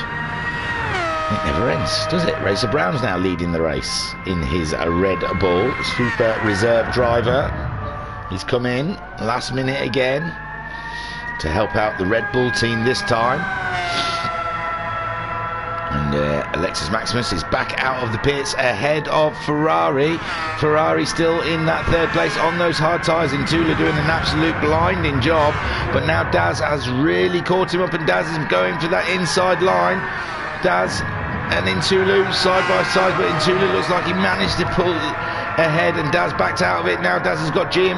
It never ends, does it? Racer Brown's now leading the race in his Red Bull Super Reserve driver. He's come in last minute again to help out the Red Bull team this time. And Alexis Maximus is back out of the pits ahead of Ferrari. Ferrari still in that 3rd place on those hard tyres. In Tula doing an absolute blinding job. But now Daz has really caught him up, and Daz is going for that inside line. Daz and Intulu side by side, but Intulu looks like he managed to pull ahead, and Daz backed out of it. Now Daz has got Jim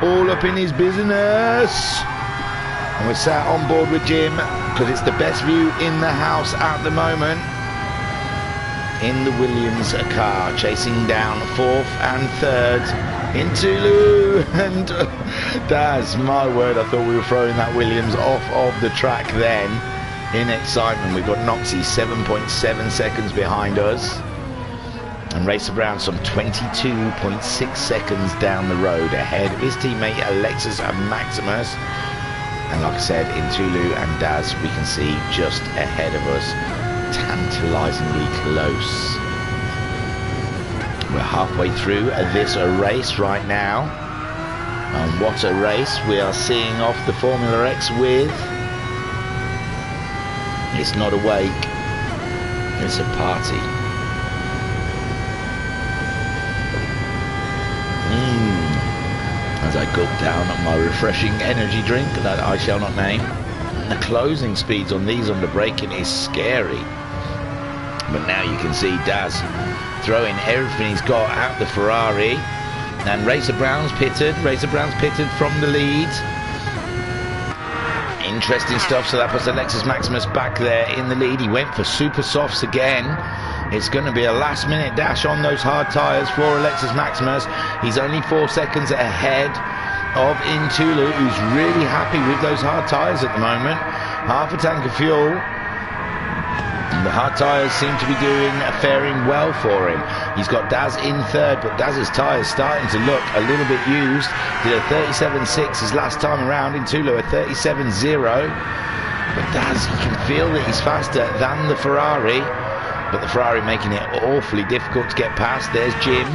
all up in his business, and we're sat on board with Jim because it's the best view in the house at the moment. In the Williams car, chasing down 4th and 3rd Intulu and Daz. My word, I thought we were throwing that Williams off of the track then. In excitement, we've got Noxie 7.7 seconds behind us, and Racer Brown some 22.6 seconds down the road ahead of his teammate Alexis Maximus. And like I said, in Tulu and Daz, we can see just ahead of us, tantalisingly close. We're halfway through this race right now, and what a race. We are seeing off the Formula X with... It's not a wake, it's a party. As I gulp down on my refreshing energy drink that I shall not name. The closing speeds on these under braking is scary. But now you can see Daz throwing everything he's got at the Ferrari. And Racer Brown's pitted. Racer Brown's pitted from the lead. Interesting stuff. So that puts Alexis Maximus back there in the lead. He went for super softs again. It's going to be a last minute dash on those hard tyres for Alexis Maximus. He's only 4 seconds ahead of Intulu, who's really happy with those hard tyres at the moment. Half a tank of fuel. And the hard tyres seem to be faring well for him. He's got Daz in 3rd, but Daz's tyres starting to look a little bit used. Did a 37.6 his last time around. In Tulu a 37.0. But Daz, you can feel that he's faster than the Ferrari, but the Ferrari making it awfully difficult to get past. There's Jim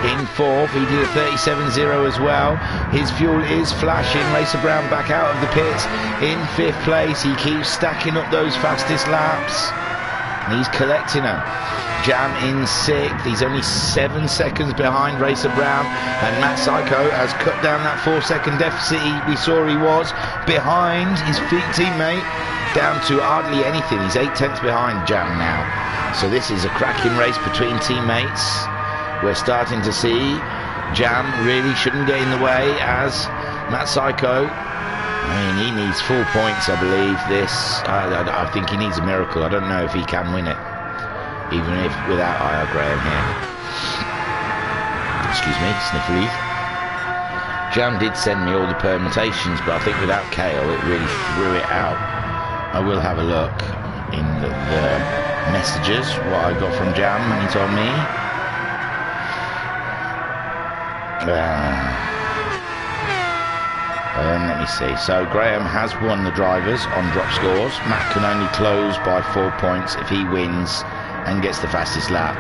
in 4th. He did a 37.0 as well. His fuel is flashing. Racer Brown back out of the pits in 5th place. He keeps stacking up those fastest laps, and he's collecting them. Jam in 6th. He's only 7 seconds behind Racer Brown, and Matt Psycho has cut down that 4-second deficit we saw he was behind his teammate down to hardly anything. He's 8 tenths behind Jam now. So this is a cracking race between teammates. We're starting to see Jam really shouldn't get in the way as Matt Psycho. I mean, he needs full points, I believe. I think he needs a miracle. I don't know if he can win it, even if without I.R. Graham here. Excuse me, sniffly. Jam did send me all the permutations, but I think without Kale it really threw it out. I will have a look in the messages, what I got from Jam when he told me. Let me see. So Graham has won the drivers on drop scores. Matt can only close by 4 points if he wins and gets the fastest lap.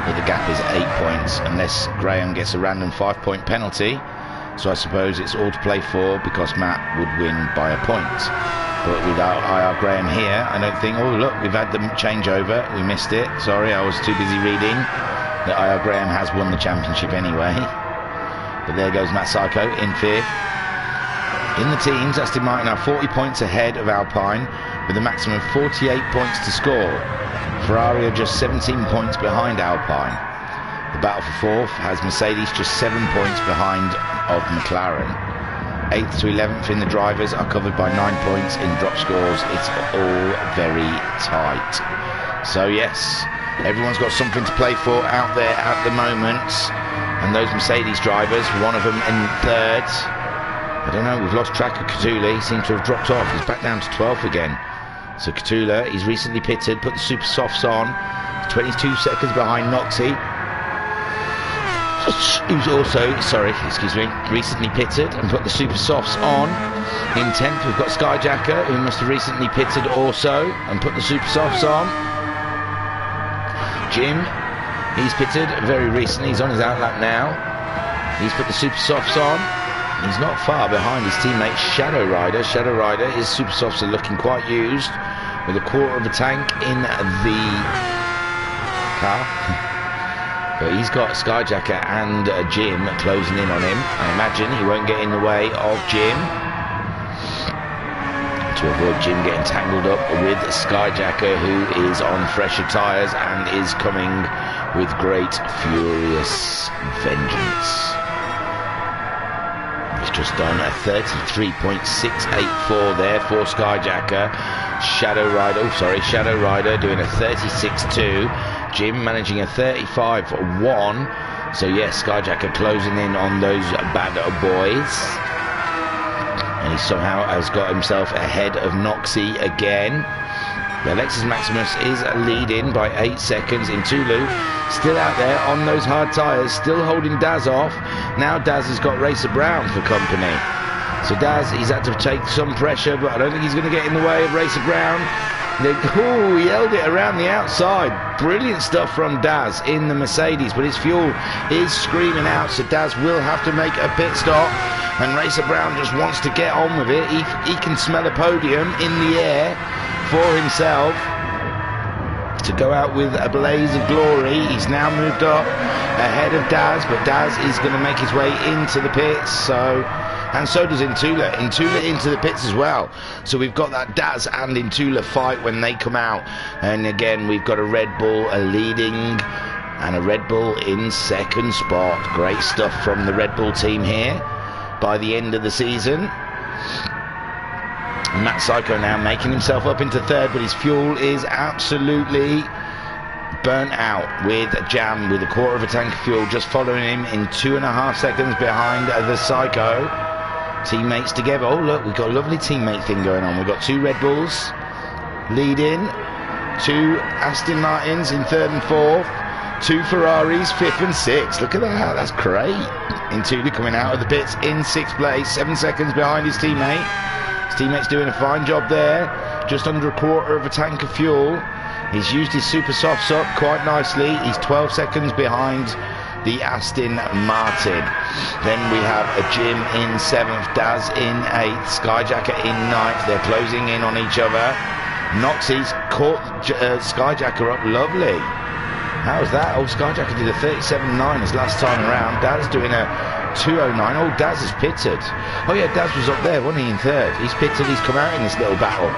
But the gap is 8 points unless Graham gets a random 5-point penalty. So I suppose it's all to play for because Matt would win by a point. But without I.R. Graham here, I don't think... Oh, look, we've had the changeover. We missed it. Sorry, I was too busy reading that I.R. Graham has won the championship anyway. But there goes Matt Psycho in 5th. In the teams, Aston Martin are 40 points ahead of Alpine with a maximum of 48 points to score. Ferrari are just 17 points behind Alpine. The battle for fourth has Mercedes just 7 points behind of McLaren. 8th to 11th in the drivers are covered by 9 points in drop scores. It's all very tight. So yes, everyone's got something to play for out there at the moment. And those Mercedes drivers, one of them in third. I don't know, we've lost track of Catula. He seems to have dropped off. He's back down to 12th again. So Catula, he's recently pitted, put the super softs on. 22 seconds behind Noxie, who's also, recently pitted and put the super softs on. In 10th, we've got Skyjacker, who must have recently pitted also and put the super softs on. Jim, he's pitted very recently. He's on his outlap now. He's put the super softs on. He's not far behind his teammate Shadow Rider. Shadow Rider, his super softs are looking quite used, with a quarter of a tank in the car. But he's got Skyjacker and Jim closing in on him. I imagine he won't get in the way of Jim, to avoid Jim getting tangled up with Skyjacker, who is on fresher tyres and is coming with great furious vengeance. Just done a 33.684 there for Skyjacker. Shadow Rider doing a 36.2. Jim managing a 35.1. So yes, Skyjacker closing in on those bad boys. And he somehow has got himself ahead of Noxie again. The Lexus Maximus is leading by 8 seconds in Tulu. Still out there on those hard tyres, still holding Daz off. Now Daz has got Racer Brown for company. So Daz, he's had to take some pressure, but I don't think he's going to get in the way of Racer Brown. Oh, he held it around the outside. Brilliant stuff from Daz in the Mercedes, but his fuel is screaming out, so Daz will have to make a pit stop. And Racer Brown just wants to get on with it. He can smell a podium in the air for himself to go out with a blaze of glory. He's now moved up ahead of Daz, but Daz is going to make his way into the pits, and so does Intula into the pits as well. So we've got that Daz and Intula fight when they come out, and again we've got a Red Bull leading and a Red Bull in second spot. Great stuff from the Red Bull team here by the end of the season. Matt Psycho now making himself up into third, but his fuel is absolutely burnt out with Jam with a quarter of a tank of fuel, just following him in 2.5 seconds behind the Psycho. Teammates together. Oh look, we've got a lovely teammate thing going on. We've got 2 Red Bulls leading, 2 Aston Martins in 3rd and 4th, 2 Ferraris 5th and 6th. Look at that, that's great. Intula coming out of the pits in 6th place, 7 seconds behind his teammate. His teammate's doing a fine job there, just under a quarter of a tank of fuel. He's used his super softs up quite nicely. He's 12 seconds behind the Aston Martin. Then we have a Jim in 7th, Daz in 8th, Skyjacker in 9th. They're closing in on each other. Noxie's caught Skyjacker up, lovely. How was that? Oh, Skyjacker did a 37.9 his last time around. Daz doing a 2.09. Oh, Daz has pitted. Oh yeah, Daz was up there, wasn't he, in 3rd? He's pitted, he's come out in this little battle.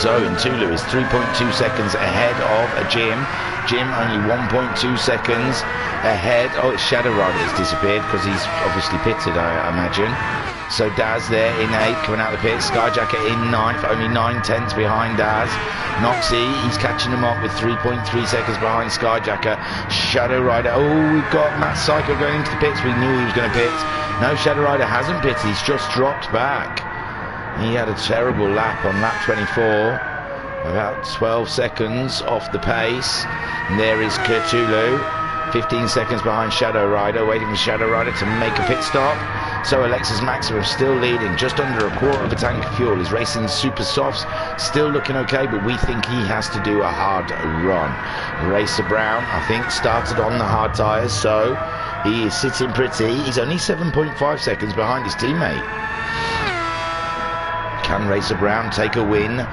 So Intula is 3.2 seconds ahead of Jim. Jim only 1.2 seconds ahead. Oh, it's Shadow Rider has disappeared because he's obviously pitted, I imagine. So Daz there in 8th, coming out of the pit. Skyjacker in 9th, only 9/10 behind Daz. Noxie, he's catching him up with 3.3 seconds behind Skyjacker. Shadow Rider, oh, we've got Matt Psycho going into the pits. We knew he was going to pit. No, Shadow Rider hasn't pitted, he's just dropped back. He had a terrible lap on lap 24, about 12 seconds off the pace. And there is Cthulhu, 15 seconds behind Shadow Rider, waiting for Shadow Rider to make a pit stop. So Alexis Maximum still leading, just under a quarter of a tank of fuel. He's racing super softs, still looking okay, but we think he has to do a hard run. Racer Brown, I think, started on the hard tyres, so he is sitting pretty. He's only 7.5 seconds behind his teammate. Can Racer Brown take a win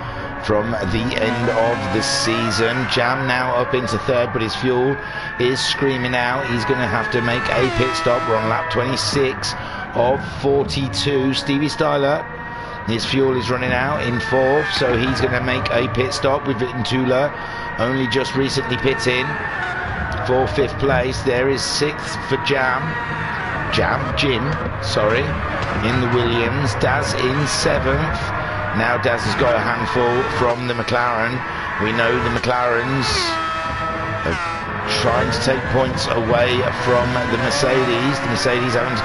from the end of the season? Jam now up into 3rd, but his fuel is screaming out. He's going to have to make a pit stop. We're on lap 26 of 42. Stevie Styler, his fuel is running out in 4th, so he's going to make a pit stop with Vintula only just recently pit in for 5th place. There is 6th for Jim, in the Williams. Daz in 7th. Now Daz has got a handful from the McLaren. We know the McLarens are trying to take points away from the Mercedes. The Mercedes having to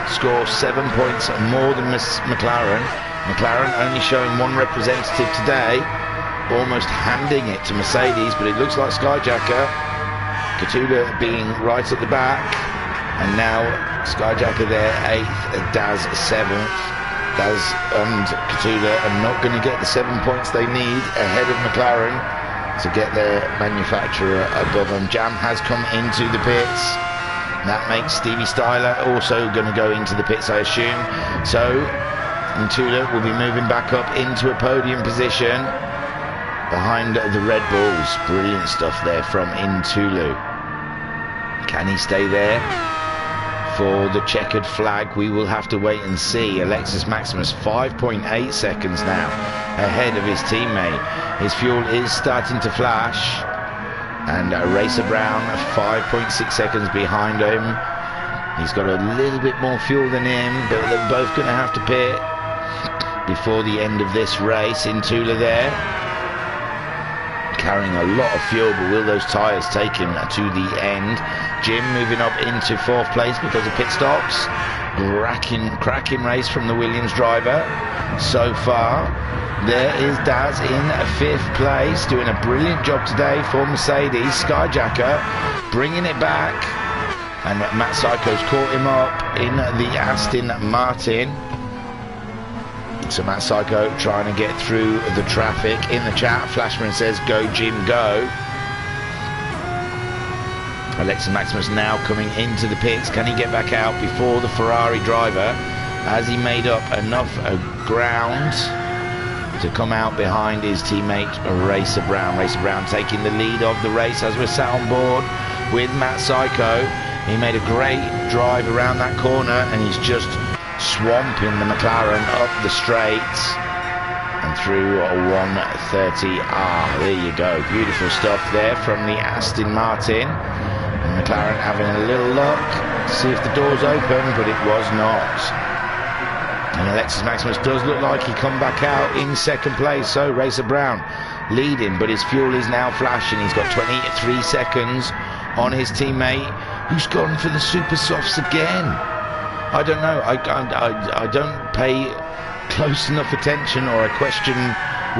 score 7 points more than McLaren. McLaren only showing 1 representative today, almost handing it to Mercedes, but it looks like Skyjacker, Katuda being right at the back, and now Skyjacker there 8th, Daz 7th. Daz and Katuda are not going to get the 7 points they need ahead of McLaren to get their manufacturer above them. Jam has come into the pits. That makes Stevie Styler also going to go into the pits, I assume. So Ntula will be moving back up into a podium position behind the Red Bulls. Brilliant stuff there from Ntulu. Can he stay there for the checkered flag? We will have to wait and see. Alexis Maximus 5.8 seconds now ahead of his teammate. His fuel is starting to flash, and Racer Brown 5.6 seconds behind him. He's got a little bit more fuel than him, but they're both going to have to pit before the end of this race. Ntula there carrying a lot of fuel, but will those tyres take him to the end? Jim moving up into 4th place because of pit stops. Cracking race from the Williams driver so far. There is Daz in 5th place, doing a brilliant job today for Mercedes. Skyjacker bringing it back, and Matt Psycho's caught him up in the Aston Martin. So Matt Psycho trying to get through the traffic. In the chat, Flashman says, "Go Jim, go." Alexis Maximus now coming into the pits. Can he get back out before the Ferrari driver? Has he made up enough ground to come out behind his teammate Racer Brown? Racer Brown taking the lead of the race as we're sat on board with Matt Psycho. He made a great drive around that corner, and he's just swamping the McLaren up the straight and through a 130R. There you go, beautiful stuff there from the Aston Martin. And McLaren having a little look to see if the door's open, but it was not. And Alexis Maximus does look like he come back out in 2nd place. So Racer Brown leading, but his fuel is now flashing. He's got 23 seconds on his teammate, who's gone for the super softs again. I don't know, I don't pay close enough attention, or I question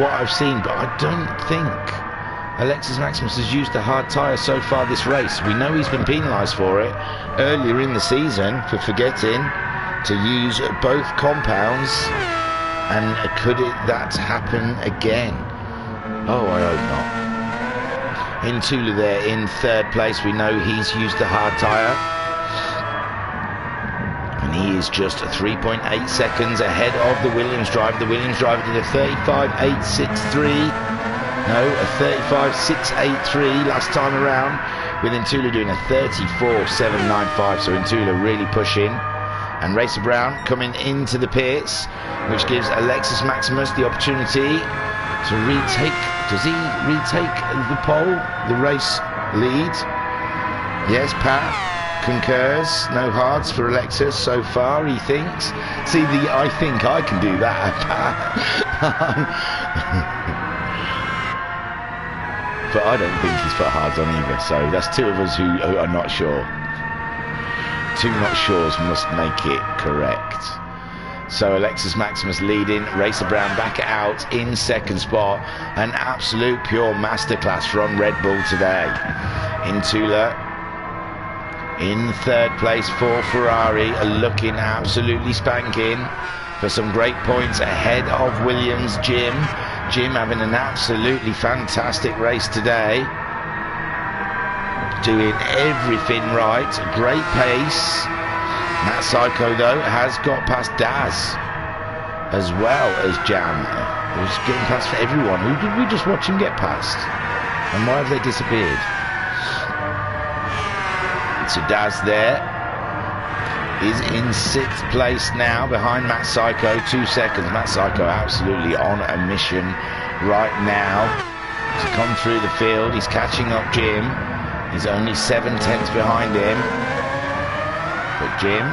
what I've seen, but I don't think Alexis Maximus has used a hard tyre so far this race. We know he's been penalised for it earlier in the season for forgetting to use both compounds, and could that happen again? Oh, I hope not. Ntula there in 3rd place. We know he's used the hard tyre, and he is just 3.8 seconds ahead of the Williams driver. The Williams driver did a 35.863. No, a 35.683 last time around, with Ntula doing a 34.795. So Ntula really pushing. And Racer Brown coming into the pits, which gives Alexis Maximus the opportunity to retake. Does he retake the pole, the race lead? Yes, Pat concurs. No hards for Alexis so far, he thinks. See, I think I can do that, Pat. But I don't think he's put hards on either, so that's 2 of us who are not sure. 2 not sures must make it correct. So Alexis Maximus leading, Racer Brown back out in 2nd spot. An absolute pure masterclass from Red Bull today. Ntula in 3rd place for Ferrari, looking absolutely spanking for some great points ahead of Williams. Jim having an absolutely fantastic race today, doing everything right, great pace. Matt Psycho though has got past Daz as well as Jam. He's getting past for everyone. Who did we just watch him get past, and why have they disappeared? So Daz there is in 6th place now behind Matt Psycho, 2 seconds. Matt Psycho absolutely on a mission right now to come through the field. He's catching up Jim. He's only 7 tenths behind him. But Jim,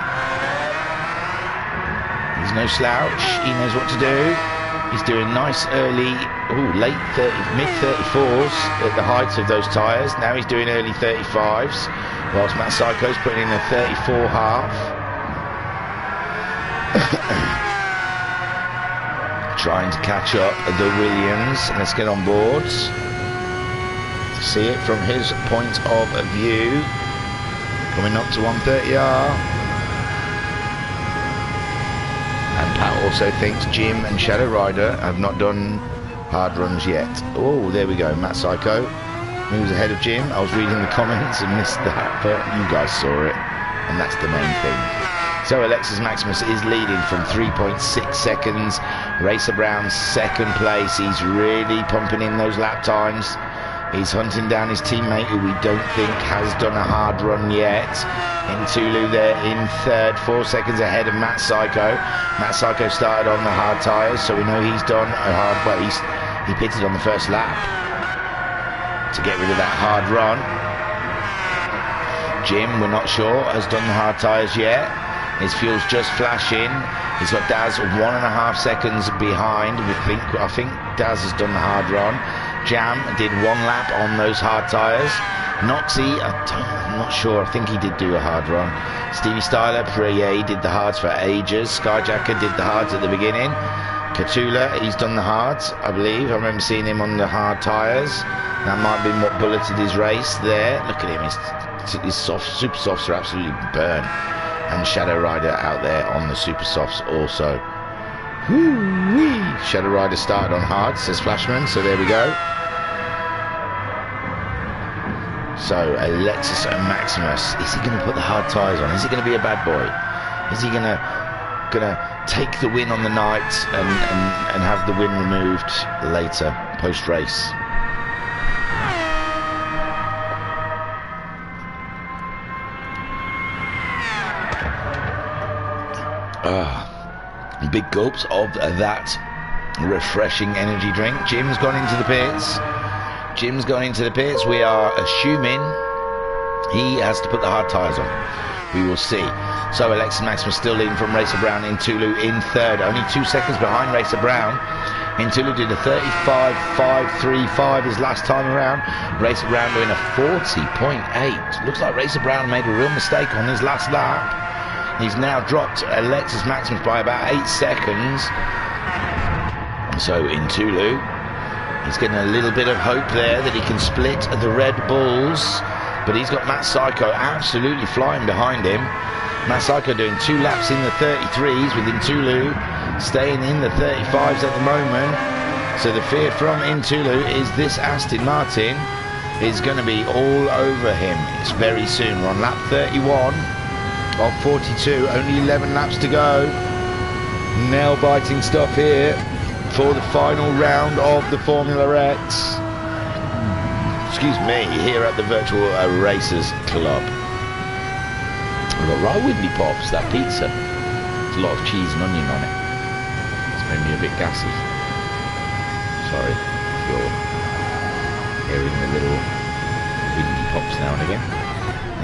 he's no slouch. He knows what to do. He's doing nice early, late 30, mid 34s at the heights of those tyres. Now he's doing early 35s, whilst Matt Psycho's putting in a 34 half. Trying to catch up the Williams. Let's get on board to see it from his point of view. Coming up to 130R. And Pat also thinks Jim and Shadow Rider have not done hard runs yet. Oh, there we go. Matt Psycho moves ahead of Jim. I was reading the comments and missed that, but you guys saw it, and that's the main thing. So Alexis Maximus is leading from 3.6 seconds. Racer Brown 2nd place. He's really pumping in those lap times. He's hunting down his teammate, who we don't think has done a hard run yet. In Tulu there in 3rd, 4 seconds ahead of Matt Psycho. Matt Psycho started on the hard tyres, so we know he's done a hard, well, he pitted on the first lap to get rid of that hard run. Jim, we're not sure, has done the hard tyres yet. His fuel's just flashing. He's got Daz 1.5 seconds behind. I think Daz has done the hard run. Jam did 1 lap on those hard tyres. Noxie, I'm not sure. I think he did do a hard run. Stevie Styler, he did the hards for ages. Skyjacker did the hards at the beginning. Catula, he's done the hards, I believe. I remember seeing him on the hard tyres. That might have been what bulleted his race there. Look at him. His super softs are absolutely burnt. And Shadow Rider out there on the super softs also. Whoo-wee! Shadow Rider started on hard, says Flashman, so there we go. So Alexis and Maximus, is he going to put the hard tyres on? Is he going to be a bad boy? Is he going to take the win on the night and have the win removed later, post-race? Big gulps of that refreshing energy drink. Jim's gone into the pits. We are assuming he has to put the hard tyres on. We will see. So Alexis Maximus still leading from Racer Brown in Tulu in 3rd. Only 2 seconds behind Racer Brown. In Tulu did a 35.535 his last time around. Racer Brown doing a 40.8. Looks like Racer Brown made a real mistake on his last lap. He's now dropped Alexis Maximus by about 8 seconds. So in Tulu, he's getting a little bit of hope there that he can split the Red Bulls. But he's got Matt Psycho absolutely flying behind him. Matt Psycho doing 2 laps in the 33s within Tulu, staying in the 35s at the moment. So the fear from in Tulu is this Aston Martin is going to be all over him. It's very soon. We're on lap 31. Of 42, only 11 laps to go. Nail-biting stuff here for the final round of the Formula X. Excuse me, here at the Virtual Racers Club. We've got right windy pops, that pizza. There's a lot of cheese and onion on it. It's made me a bit gassy. Sorry if you're hearing the little windy pops now and again.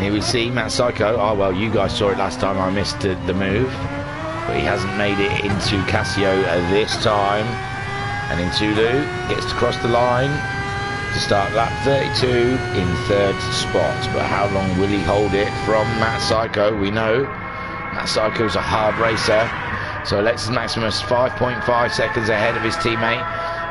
Here we see Matt Psycho. Oh well, you guys saw it last time. I missed the move, but he hasn't made it into Casio this time. And in Tulu gets to cross the line to start lap 32 in 3rd spot. But how long will he hold it from Matt Psycho? We know Matt Psycho's a hard racer. So Alexis Maximus 5.5 seconds ahead of his teammate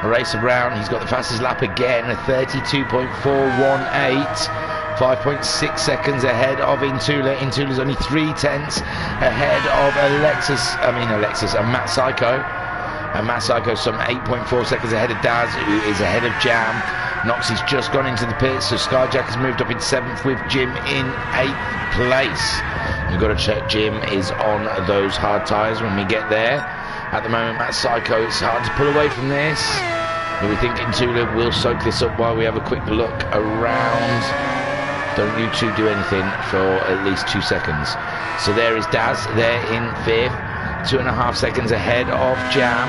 Racer Brown. He's got the fastest lap again, a 32.418. 5.6 seconds ahead of Intula. Intula's only 3 tenths ahead of Alexis and Matt Psycho. And Matt Psycho's some 8.4 seconds ahead of Daz, who is ahead of Jam. Noxie's just gone into the pits, so Skyjack has moved up in 7th with Jim in 8th place. We've got to check Jim is on those hard tyres when we get there. At the moment, Matt Psycho, it's hard to pull away from this. But we think Intula will soak this up while we have a quick look around Don't you two do anything for at least 2 seconds. So there is Daz there in 5th, 2.5 seconds ahead of Jam.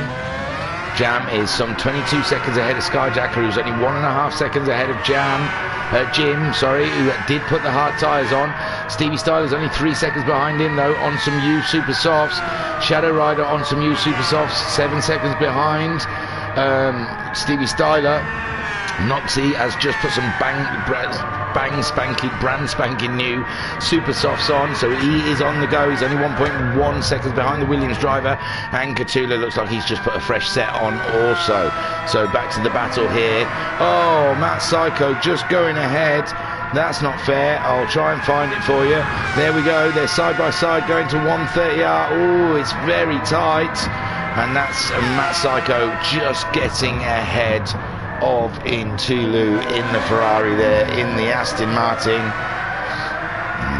Jam is some 22 seconds ahead of Skyjacker, who's only 1.5 seconds ahead of Jim, sorry, who did put the hard tyres on. Stevie Styler's only 3 seconds behind him though on some used Super Softs. Shadow Rider on some used Super Softs, 7 seconds behind Stevie Styler. Noxie has just put some brand spanking new Super Softs on, so he is on the go. He's only 1.1 seconds behind the Williams driver, and Katula looks like he's just put a fresh set on also. So back to the battle here. Oh, Matt Psycho just going ahead. That's not fair. I'll try and find it for you. There we go. They're side by side going to 130R. Oh, it's very tight, and that's Matt Psycho just getting ahead of Intulu in the Ferrari there, in the Aston Martin.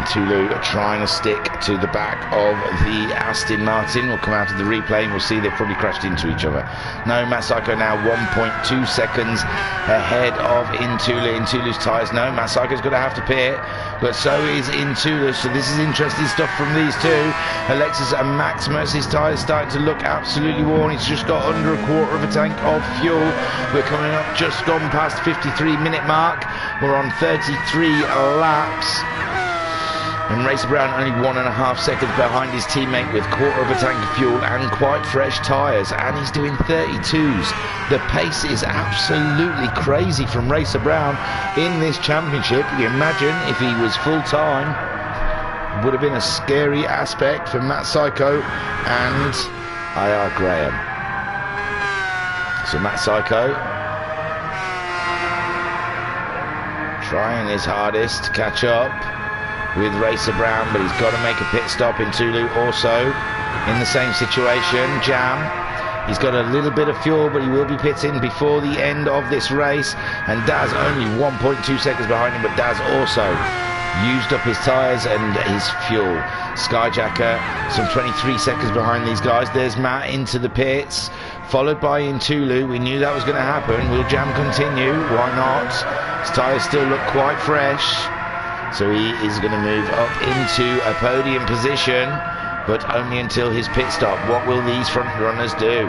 Intulu are trying to stick to the back of the Aston Martin. We'll come out of the replay and we'll see they've probably crashed into each other. No, Matt Psycho now 1.2 seconds ahead of Intulu. Intulu's tyres, no, Matt Psycho's going to have to pit, but so is Intulu. So this is interesting stuff from these two. Alexis and Maximus, his tyres starting to look absolutely worn. He's just got under a quarter of a tank of fuel. We're coming up, just gone past 53-minute mark. We're on 33 laps. And Racer Brown only 1.5 seconds behind his teammate with quarter of a tank of fuel and quite fresh tyres, and he's doing 32s. The pace is absolutely crazy from Racer Brown in this championship. You imagine if he was full time, would have been a scary aspect for Matt Psycho and IR Graham. So Matt Psycho trying his hardest to catch up with Racer Brown, but he's got to make a pit stop. Intulu also in the same situation. Jam, he's got a little bit of fuel, but he will be pitting before the end of this race. And Daz only 1.2 seconds behind him, but Daz also used up his tyres and his fuel. Skyjacker some 23 seconds behind these guys. There's Matt into the pits, followed by Intulu. We knew that was going to happen. Will Jam continue? Why not? His tyres still look quite fresh. So he is going to move up into a podium position, but only until his pit stop. What will these front runners do?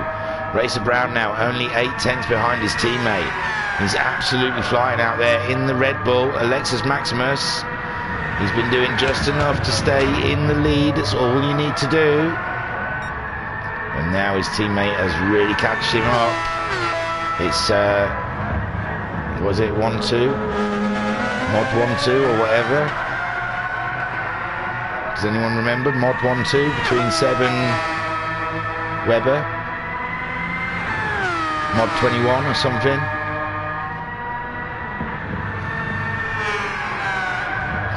Racer Brown now only 8/10 behind his teammate. He's absolutely flying out there in the Red Bull. Alexis Maximus, he's been doing just enough to stay in the lead. That's all you need to do. And now his teammate has really catched him up. It's, was it 1-2? Mod 1-2 or whatever. Does anyone remember Mod 1-2 between Seb and Webber? Mod 21 or something.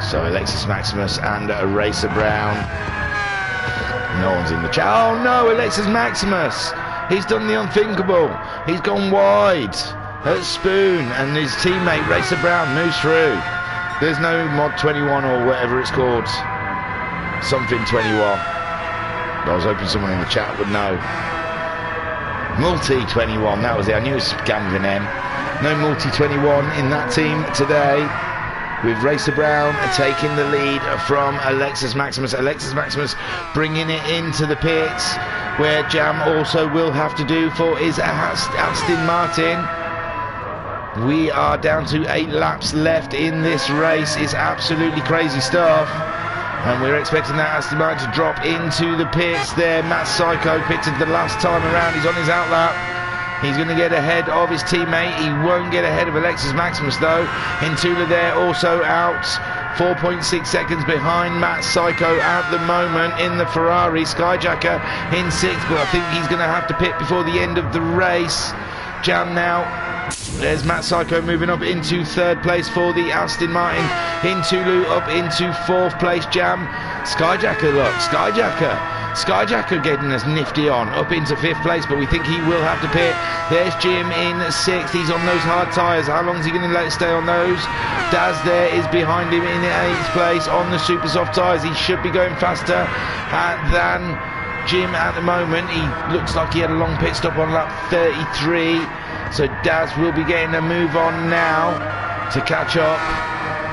So Alexis Maximus and Racer Brown. No one's in the chat. Oh no, Alexis Maximus! He's done the unthinkable. He's gone wide at Spoon, and his teammate Racer Brown moves through. There's no Mod 21 or whatever it's called. Something 21. I was hoping someone in the chat would know. Multi 21, that was it. I knew it was Gavin M. No Multi 21 in that team today, with Racer Brown taking the lead from Alexis Maximus. Alexis Maximus bringing it into the pits, where Jam also will have to do for his Aston Martin. We are down to 8 laps left in this race. It's absolutely crazy stuff. And we're expecting that Aston Martin to drop into the pits there. Matt Psycho pitted the last time around. He's on his outlap. He's going to get ahead of his teammate. He won't get ahead of Alexis Maximus though. Intula there also out. 4.6 seconds behind Matt Psycho at the moment in the Ferrari. Skyjacker in 6th, but I think he's going to have to pit before the end of the race. Jam now. There's Matt Psycho moving up into 3rd place for the Aston Martin. Intulu up into 4th place. Jam. Skyjacker, look. Skyjacker getting us nifty on up into 5th place, but we think he will have to pit. There's Jim in 6th. He's on those hard tyres. How long is he going to let it stay on those? Daz there is behind him in 8th place on the super soft tyres. He should be going faster than Jim at the moment. He looks like he had a long pit stop on lap 33. So Daz will be getting a move on now to catch up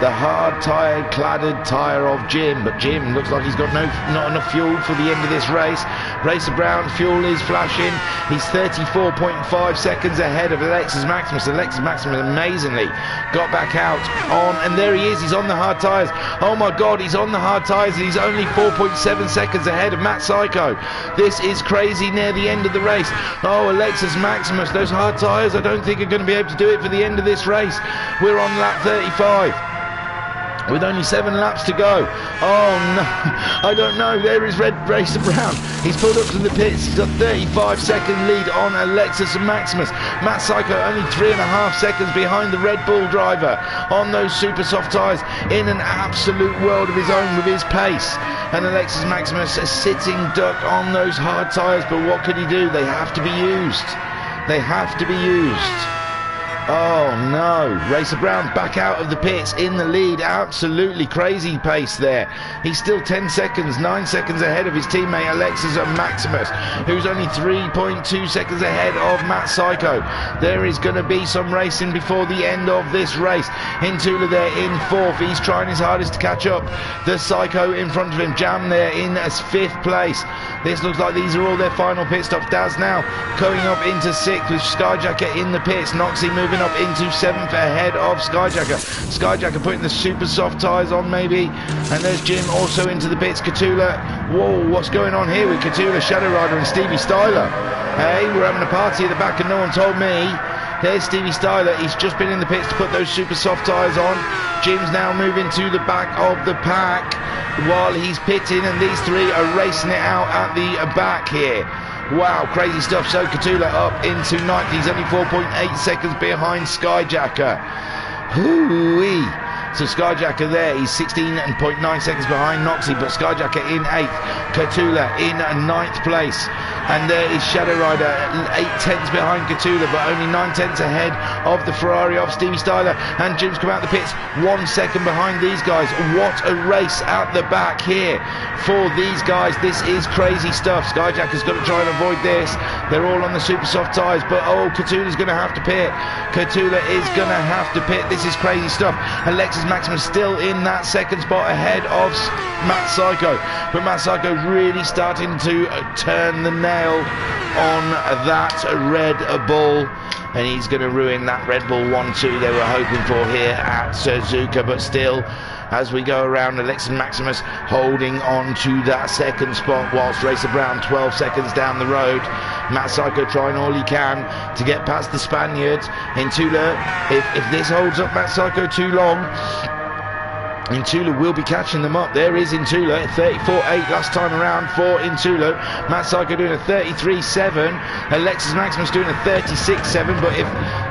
the hard tired, cladded tyre of Jim, but Jim looks like he's got not enough fuel for the end of this race. Racer Brown, fuel is flashing. He's 34.5 seconds ahead of Alexis Maximus. Alexis Maximus amazingly got back out on, and there he is, he's on the hard tyres. Oh my god, he's on the hard tyres, and he's only 4.7 seconds ahead of Matt Psycho. This is crazy near the end of the race. Oh, Alexis Maximus, those hard tyres I don't think are going to be able to do it for the end of this race. We're on lap 35 with only 7 laps to go. Oh no, I don't know. There is Racer Brown. He's pulled up to the pits. He's got 35-second lead on Alexis Maximus. Matt Psycho only 3.5 seconds behind the Red Bull driver on those super soft tyres, in an absolute world of his own with his pace. And Alexis Maximus is sitting duck on those hard tyres, but what could he do? They have to be used. They have to be used. Oh no, Racer Brown back out of the pits in the lead. Absolutely crazy pace there. He's still 10 seconds, 9 seconds ahead of his teammate Alexis Maximus, who's only 3.2 seconds ahead of Matt Psycho. There is going to be some racing before the end of this race. Intula there in 4th. He's trying his hardest to catch up. The Psycho in front of him. Jam there in 5th place. This looks like these are all their final pit stops. Daz now going up into 6th with Skyjacker in the pits. Noxie moving up into 7th ahead of Skyjacker. Skyjacker putting the super soft tyres on maybe. And there's Jim also into the pits. Catula. Whoa, what's going on here with Catula, Shadow Rider and Stevie Styler? Hey, we're having a party at the back and no one told me. There's Stevie Styler. He's just been in the pits to put those super soft tyres on. Jim's now moving to the back of the pack while he's pitting, and these 3 are racing it out at the back here. Wow, crazy stuff. So Catula up into 9th. He's only 4.8 seconds behind Skyjacker. Hoo-wee. So Skyjacker there, he's 16.9 seconds behind Noxie, but Skyjacker in 8th, Catula in 9th place. And there is Shadow Rider, 8/10 behind Catula, but only 9/10 ahead of the Ferrari of Stevie Styler. And Jim's come out the pits 1 second behind these guys. What a race at the back here for these guys. This is crazy stuff. Skyjacker's got to try and avoid this. They're all on the super soft tyres, but oh, Catula's going to have to pit. Catula is going to have to pit. This is crazy stuff. Alexis Maximus still in that 2nd spot ahead of Matt Psycho, but Matt Psycho really starting to turn the nail on that Red Bull, and he's going to ruin that Red Bull 1-2 they were hoping for here at Suzuka. But still, as we go around, Alexis Maximus holding on to that 2nd spot, whilst Racer Brown 12 seconds down the road. Matt Psycho trying all he can to get past the Spaniard. Intula, if this holds up Matt Psycho too long, Intula will be catching them up. There is Intula, 34.8 last time around for Intula. Matt Psycho doing a 33.7. Alexis Maximus doing a 36.7. But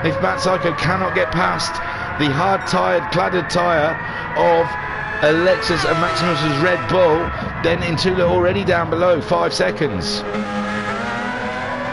if Matt Psycho cannot get past the hard-tired, cladded tyre of Alexis and Maximus's Red Bull, then Intula already down below 5 seconds.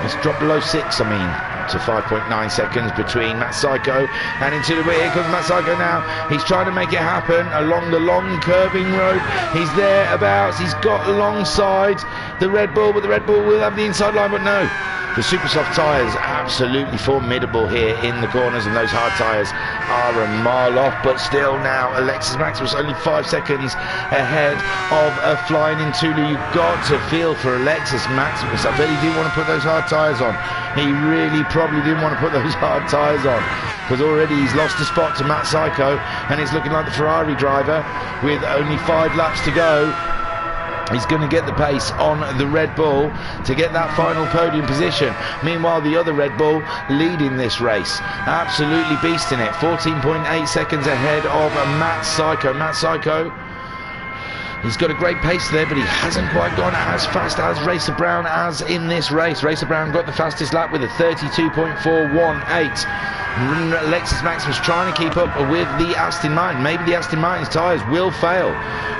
Let's drop below 6, I mean. To 5.9 seconds between Matt Psycho and Intula. But here comes Matt Psycho now. He's trying to make it happen along the long curving road. He's thereabouts. He's got alongside the Red Bull, but the Red Bull will have the inside line, but no. The super soft tyres absolutely formidable here in the corners, and those hard tyres are a mile off. But still now, Alexis Maximus only 5 seconds ahead of a flying Intula. You've got to feel for Alexis Maximus. I bet he didn't want to put those hard tyres on. He really probably didn't want to put those hard tyres on, because already he's lost a spot to Matt Psycho, and it's looking like the Ferrari driver with only 5 laps to go. He's going to get the pace on the Red Bull to get that final podium position. Meanwhile, the other Red Bull leading this race, absolutely beasting it, 14.8 seconds ahead of Matt Psycho. Matt Psycho, he's got a great pace there, but he hasn't quite gone as fast as Racer Brown as in this race. Racer Brown got the fastest lap with a 32.418. Alexis Maximus trying to keep up with the Aston Martin. Maybe the Aston Martin's tyres will fail.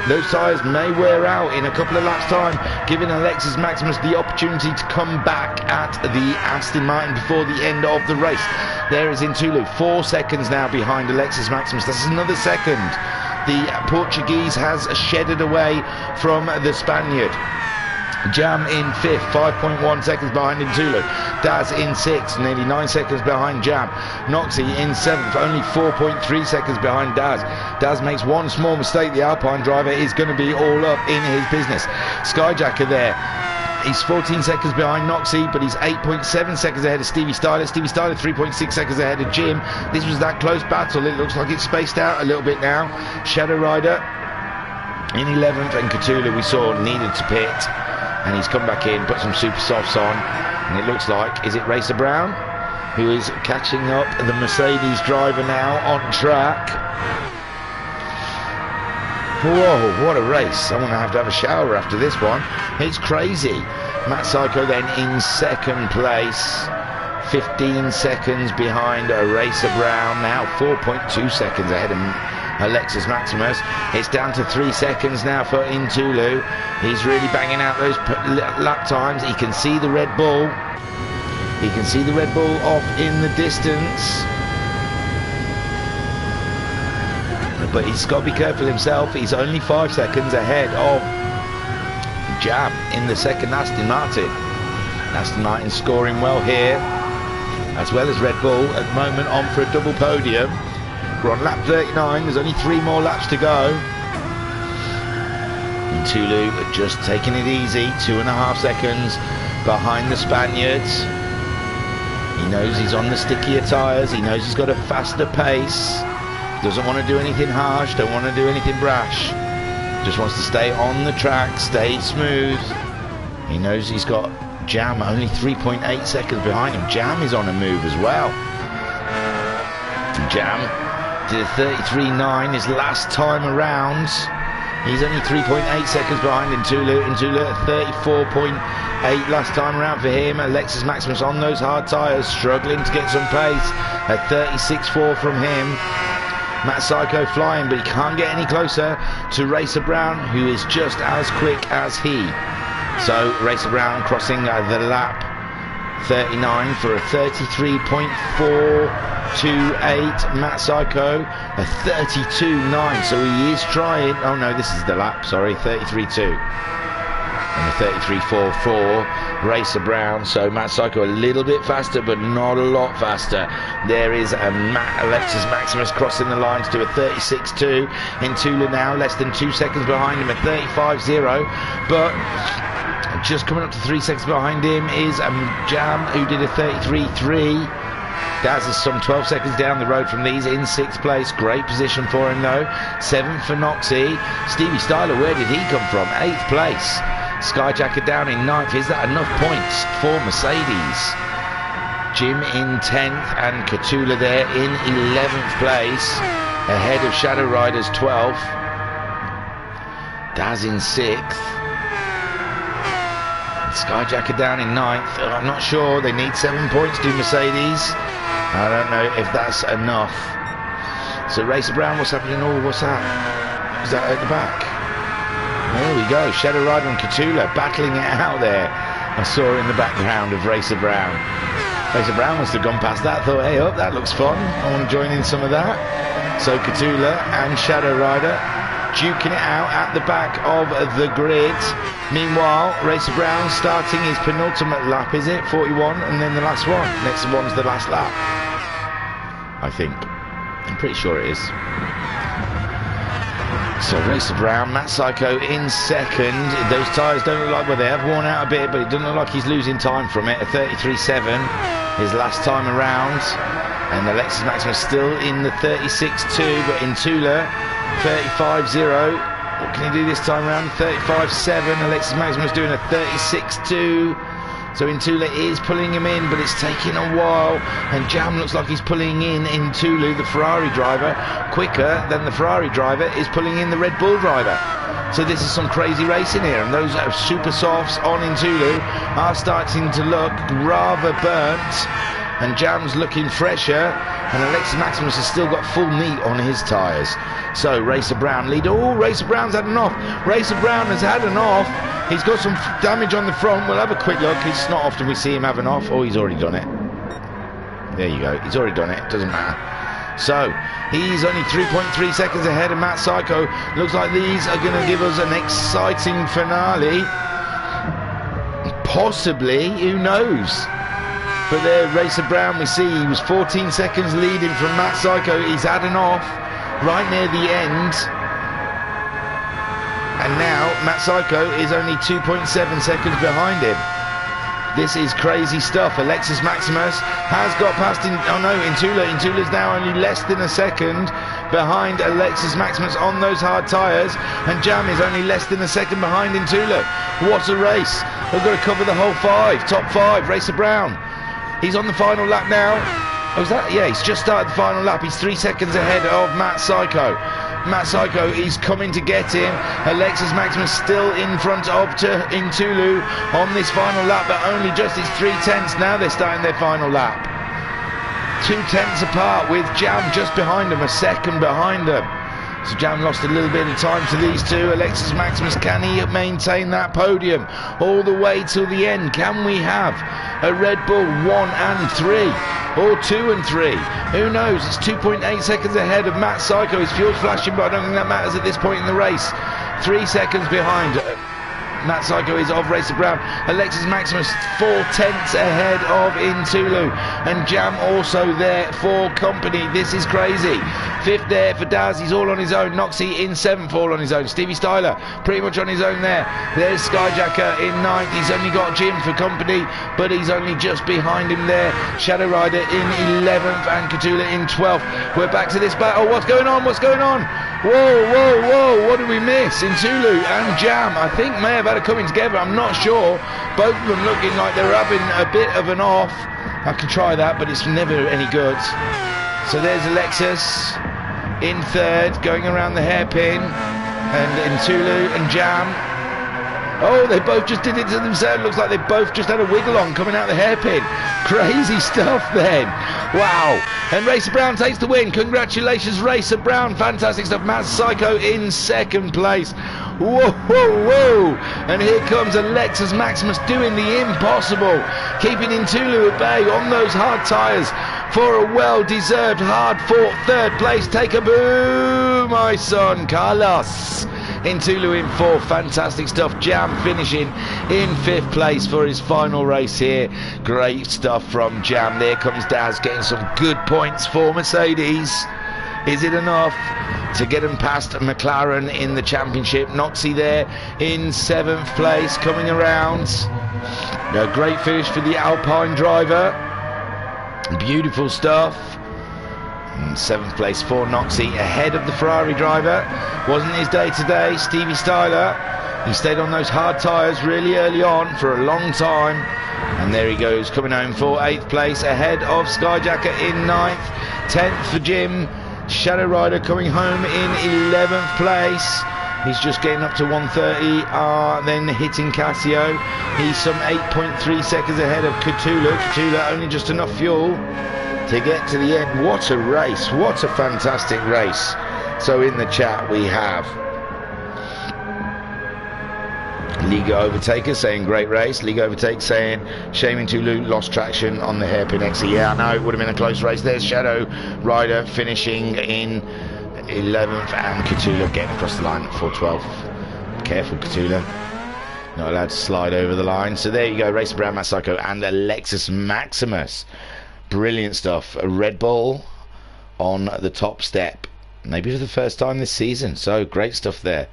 Those tyres may wear out in a couple of laps' time, giving Alexis Maximus the opportunity to come back at the Aston Martin before the end of the race. There is Intula, 4 seconds now behind Alexis Maximus. That's another second the Portuguese has shedded away from the Spaniard. Jam in 5th, 5.1 seconds behind Intulu. Daz in 6th, nearly 9 seconds behind Jam. Noxie in 7th, only 4.3 seconds behind Daz. Daz makes one small mistake. The Alpine driver is going to be all up in his business. Skyjacker there. He's 14 seconds behind Noxie, but he's 8.7 seconds ahead of Stevie Styler. Stevie Styler 3.6 seconds ahead of Jim. This was that close battle. It looks like it's spaced out a little bit now. Shadow Rider in 11th, and Cthulhu we saw needed to pit, and he's come back in, put some super softs on, and it looks like, is it Racer Brown who is catching up the Mercedes driver now on track? Whoa, what a race. I'm going to have a shower after this one. It's crazy. Matt Psycho then in 2nd place, 15 seconds behind Racer Brown, now 4.2 seconds ahead of Alexis Maximus. It's down to 3 seconds now for Intulu. He's really banging out those lap times. He can see the Red Bull. He can see the Red Bull off in the distance. But he's got to be careful himself. He's only 5 seconds ahead of Jam in the 2nd Aston Martin. Aston Martin scoring well here, as well as Red Bull at the moment on for a double podium. We're on lap 39, there's only 3 more laps to go. And Tulu just taking it easy, 2.5 seconds behind the Spaniards. He knows he's on the stickier tyres, he knows he's got a faster pace. Doesn't want to do anything harsh, don't want to do anything brash. Just wants to stay on the track, stay smooth. He knows he's got Jam only 3.8 seconds behind him. Jam is on a move as well. Jam did a 33.9 his last time around. He's only 3.8 seconds behind Intulu. Intulu at 34.8 last time around for him. Alexis Maximus on those hard tyres, struggling to get some pace at 36.4 from him. Matt Psycho flying, but he can't get any closer to Racer Brown, who is just as quick as he. So Racer Brown crossing the lap 39 for a 33.428. Matt Psycho a 32.9. So he is trying. Oh no, this is the lap. Sorry, 33.2. And a 33.44 Racer Brown. So Matt Psycho a little bit faster, but not a lot faster. There is a Alexis Maximus crossing the lines to a 36.2. Intulu now less than 2 seconds behind him, a 35.0. But just coming up to 3 seconds behind him is Jam, who did a 33.3. Daz is some 12 seconds down the road from these, in 6th place. Great position for him though. 7th for Noxie. Stevie Styler, where did he come from? 8th place. Skyjacker down in 9th. Is that enough points for Mercedes? Jim in 10th and Cthulhu there in 11th place, ahead of Shadow Riders 12th. Daz in 6th. Skyjacker down in 9th. I'm not sure. They need 7 points to Mercedes. I don't know if that's enough. So Racer Brown, what's happening? Oh, what's that? Is that at the back? There we go. Shadow Rider and Cthulhu battling it out there. I saw in the background of Racer Brown. Racer Brown must have gone past that. Thought, hey, up, that looks fun. I want to join in some of that. So Cthulhu and Shadow Rider duking it out at the back of the grid. Meanwhile, Racer Brown starting his penultimate lap, is it? 41, and then the last one. Next one's the last lap, I think. I'm pretty sure it is. So Racer Brown, Matt Psycho in 2nd. Those tyres don't look like, well, they have worn out a bit, but it doesn't look like he's losing time from it. A 33.7 his last time around. And Alexis Maximus still in the 36.2, but Intulu 35.0. What can he do this time around? 35.7. Alexis Maximus doing a 36.2. So Intulu is pulling him in, but it's taking a while. And Jam looks like he's pulling in Intulu, the Ferrari driver, quicker than the Ferrari driver is pulling in the Red Bull driver. So this is some crazy racing here. And those super softs on Intulu are starting to look rather burnt. And Jam's looking fresher, and Alexis Maximus has still got full meat on his tyres. So Racer Brown lead. Oh, Racer Brown's had an off. Racer Brown has had an off. He's got some damage on the front. We'll have a quick look. It's not often we see him have an off. Oh, he's already done it. There you go. He's already done it. Doesn't matter. So he's only 3.3 seconds ahead of Matt Psycho. Looks like these are going to give us an exciting finale. Possibly, who knows? But there, Racer Brown, we see he was 14 seconds leading from Matt Psycho. He's had an off right near the end. And now Matt Psycho is only 2.7 seconds behind him. This is crazy stuff. Alexis Maximus has got past Intula. Intula's now only less than a second behind Alexis Maximus on those hard tyres, and Jam is only less than a second behind Intula. What a race. We've got to cover the whole top five. Racer Brown, he's on the final lap now. Oh, is that? Yeah, he's just started the final lap. He's 3 seconds ahead of Matt Psycho. Matt Psycho is coming to get him. Alexis Maximus still in front of Intulu on this final lap, but only just his 3/10. Now they're starting their final lap. 2/10 apart, with Jam just behind them, a second behind them. So Jam lost a little bit of time to these two. Alexis Maximus, can he maintain that podium all the way till the end? Can we have a Red Bull 1 and 3? Or 2 and 3? Who knows? It's 2.8 seconds ahead of Matt Psycho. His fuel's flashing, but I don't think that matters at this point in the race. 3 seconds behind Matt Psycho is of Racer Brown. Alexis Maximus 4/10 ahead of Intulu, and Jam also there for company. This is crazy. 5th there for Daz, he's all on his own. Noxie in 7th, all on his own. Stevie Styler pretty much on his own there. There's Skyjacker in 9th. He's only got Jim for company, but he's only just behind him there. Shadow Rider in 11th and Katula in 12th. We're back to this battle. What's going on? What's going on? Whoa, what did we miss? Intulu and Jam, I think, may have had a coming together. I'm not sure. Both of them looking like they're having a bit of an off. I can try that, but it's never any good. So there's Alexis in 3rd, going around the hairpin, and Intulu and Jam. Oh, they both just did it to themselves. Looks like they both just had a wiggle on coming out the hairpin. Crazy stuff then. Wow. And Racer Brown takes the win. Congratulations, Racer Brown. Fantastic stuff. Matt Psycho in 2nd place. Whoa. And here comes Alexis Maximus doing the impossible. Keeping Intulu at bay on those hard tyres for a well-deserved, hard-fought 3rd place. Take a boo, my son, Carlos. Intulu in 4th, fantastic stuff. Jam finishing in 5th place for his final race here. Great stuff from Jam. There comes Daz getting some good points for Mercedes. Is it enough to get him past McLaren in the championship? Noxie there in 7th place, coming around. A great finish for the Alpine driver. Beautiful stuff. 7th place for Noxie, ahead of the Ferrari driver. Wasn't his day today. Stevie Styler, he stayed on those hard tyres really early on for a long time, and there he goes, coming home for 8th place, ahead of Skyjacker in 9th. 10th for Jim. Shadow Rider coming home in 11th place. He's just getting up to 130, then hitting Casio. He's some 8.3 seconds ahead of Katula. Katula only just enough fuel to get to the end. What a race. What a fantastic race. So in the chat we have Liga Overtaker saying great race. Liga Overtake saying shame Intulu lost traction on the hairpin exit. Yeah, I know, it would have been a close race. There's Shadow Rider finishing in 11th, and Katula getting across the line for 12th. Careful, Katula. Not allowed to slide over the line. So there you go, Racer Brown, Matt Psycho and Alexis Maximus. Brilliant stuff. A Red Bull on the top step, maybe for the first time this season. So great stuff there.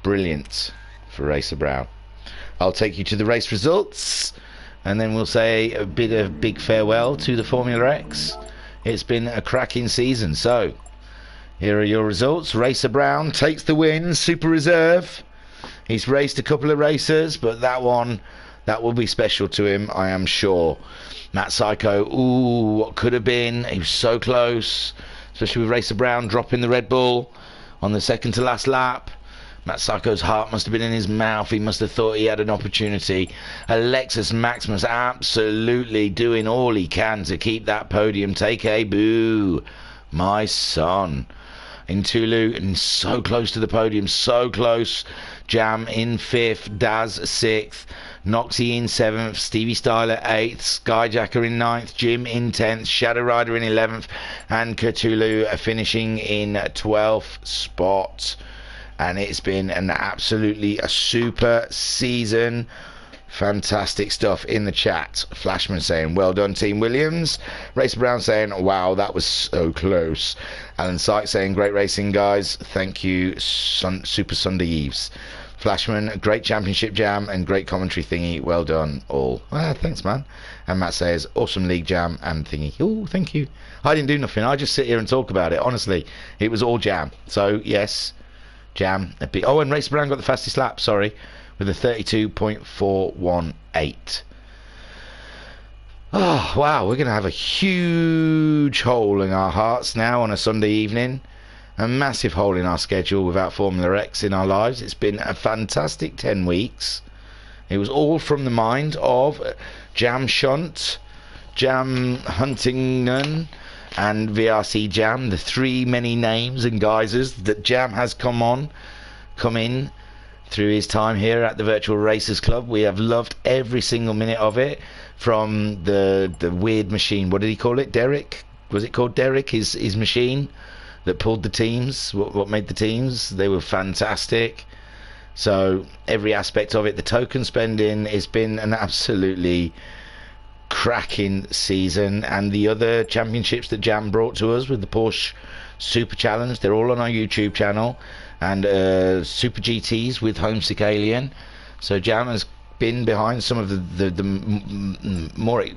Brilliant for Racer Brown. I'll take you to the race results, and then we'll say a bit of big farewell to the Formula X. It's been a cracking season. So here are your results. Racer Brown takes the win. Super Reserve. He's raced a couple of races, but that one, that will be special to him, I am sure. Matt Psycho, ooh, what could have been. He was so close, especially with Racer Brown dropping the Red Bull on the second to last lap. Matt Psycho's heart must have been in his mouth. He must have thought he had an opportunity. Alexis Maximus absolutely doing all he can to keep that podium. Take a boo, my son. Intulu, and so close to the podium, so close. Jam in 5th, Daz 6th, Noxie in 7th, Stevie Styler 8th, Skyjacker in 9th, Jim in 10th, Shadow Rider in 11th, and Cthulhu finishing in 12th spot. And it's been an absolutely super season. Fantastic stuff in the chat. Flashman saying, well done, Team Williams. Racer Brown saying, wow, that was so close. Alan Sykes saying, great racing, guys. Thank you, Super Sunday Eves. Flashman, great championship jam and great commentary thingy. Well done, all. Thanks, man. And Matt says, awesome league jam and thingy. Oh, thank you. I didn't do nothing. I just sit here and talk about it. Honestly, it was all jam. So, yes, jam. Oh, and Racer Brown got the fastest lap, sorry, with a 32.418. Oh, wow, we're going to have a huge hole in our hearts now on a Sunday evening. A massive hole in our schedule without Formula X in our lives. It's been a fantastic 10 weeks. It was all from the mind of Jam Shunt, Jam Huntington, and VRC Jam, the three many names and guises that Jam has come in through his time here at the Virtual Racers Club. We have loved every single minute of it, from the weird machine. What did he call it? Derek? Was it called Derek? His machine that pulled the teams, what made the teams. They were fantastic. So every aspect of it, the token spending, it's been an absolutely cracking season. And the other championships that Jam brought to us with the Porsche Super Challenge, they're all on our YouTube channel, and Super GTs with Homesick Alien. So Jam has been behind some of the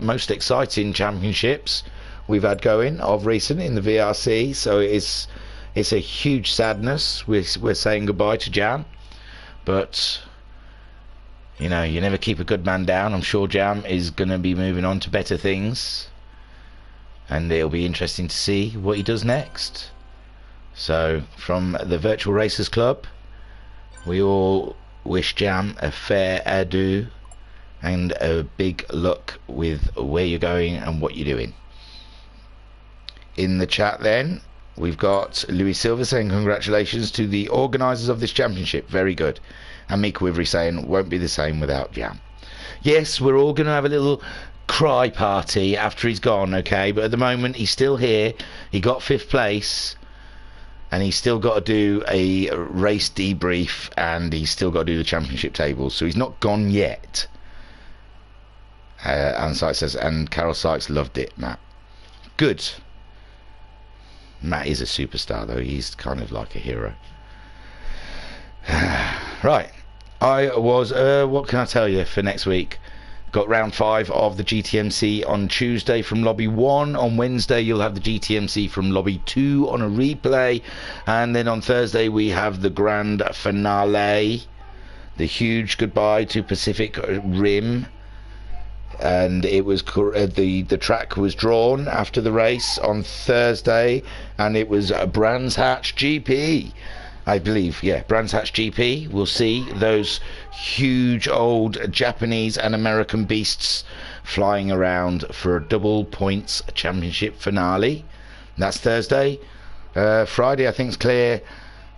most exciting championships we've had going of recent in the VRC. So it's a huge sadness. We're saying goodbye to Jam, but you know, you never keep a good man down. I'm sure Jam is going to be moving on to better things, and it'll be interesting to see what he does next. So from the Virtual Racers Club, we all wish Jam a fair adieu and a big luck with where you're going and what you're doing. In the chat then, we've got Louis Silva saying congratulations to the organisers of this championship, very good. And Mick Wivery saying won't be the same without Jam. Yes, we're all going to have a little cry party after he's gone, okay, but at the moment he's still here. He got 5th place, and he's still got to do a race debrief, and he's still got to do the championship tables, so he's not gone yet. Alan Sykes says, and Carol Sykes loved it, Matt. Good. Matt is a superstar, though. He's kind of like a hero. Right. I was, what can I tell you for next week? Got round 5 of the GTMC on Tuesday from Lobby 1. On Wednesday you'll have the GTMC from Lobby 2 on a replay. And then on Thursday we have the grand finale. The huge goodbye to Pacific Rim. And it was the track was drawn after the race on Thursday, and it was a Brands Hatch GP, I believe. Yeah, Brands Hatch GP. We'll see those huge old Japanese and American beasts flying around for a double points championship finale. That's Thursday. Friday I think is clear.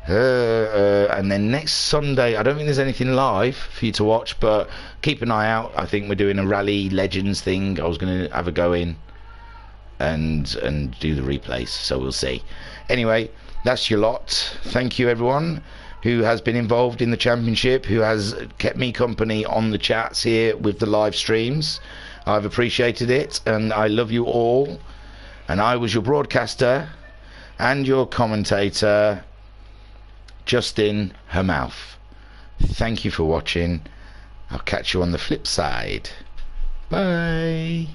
And then next Sunday I don't think there's anything live for you to watch, but keep an eye out. I think we're doing a Rally Legends thing. I was going to have a go in and do the replays, so we'll see. Anyway, that's your lot. Thank you everyone who has been involved in the championship, who has kept me company on the chats here with the live streams. I've appreciated it, and I love you all. And I was your broadcaster and your commentator, Justin Hermouth. Thank you for watching. I'll catch you on the flip side. Bye.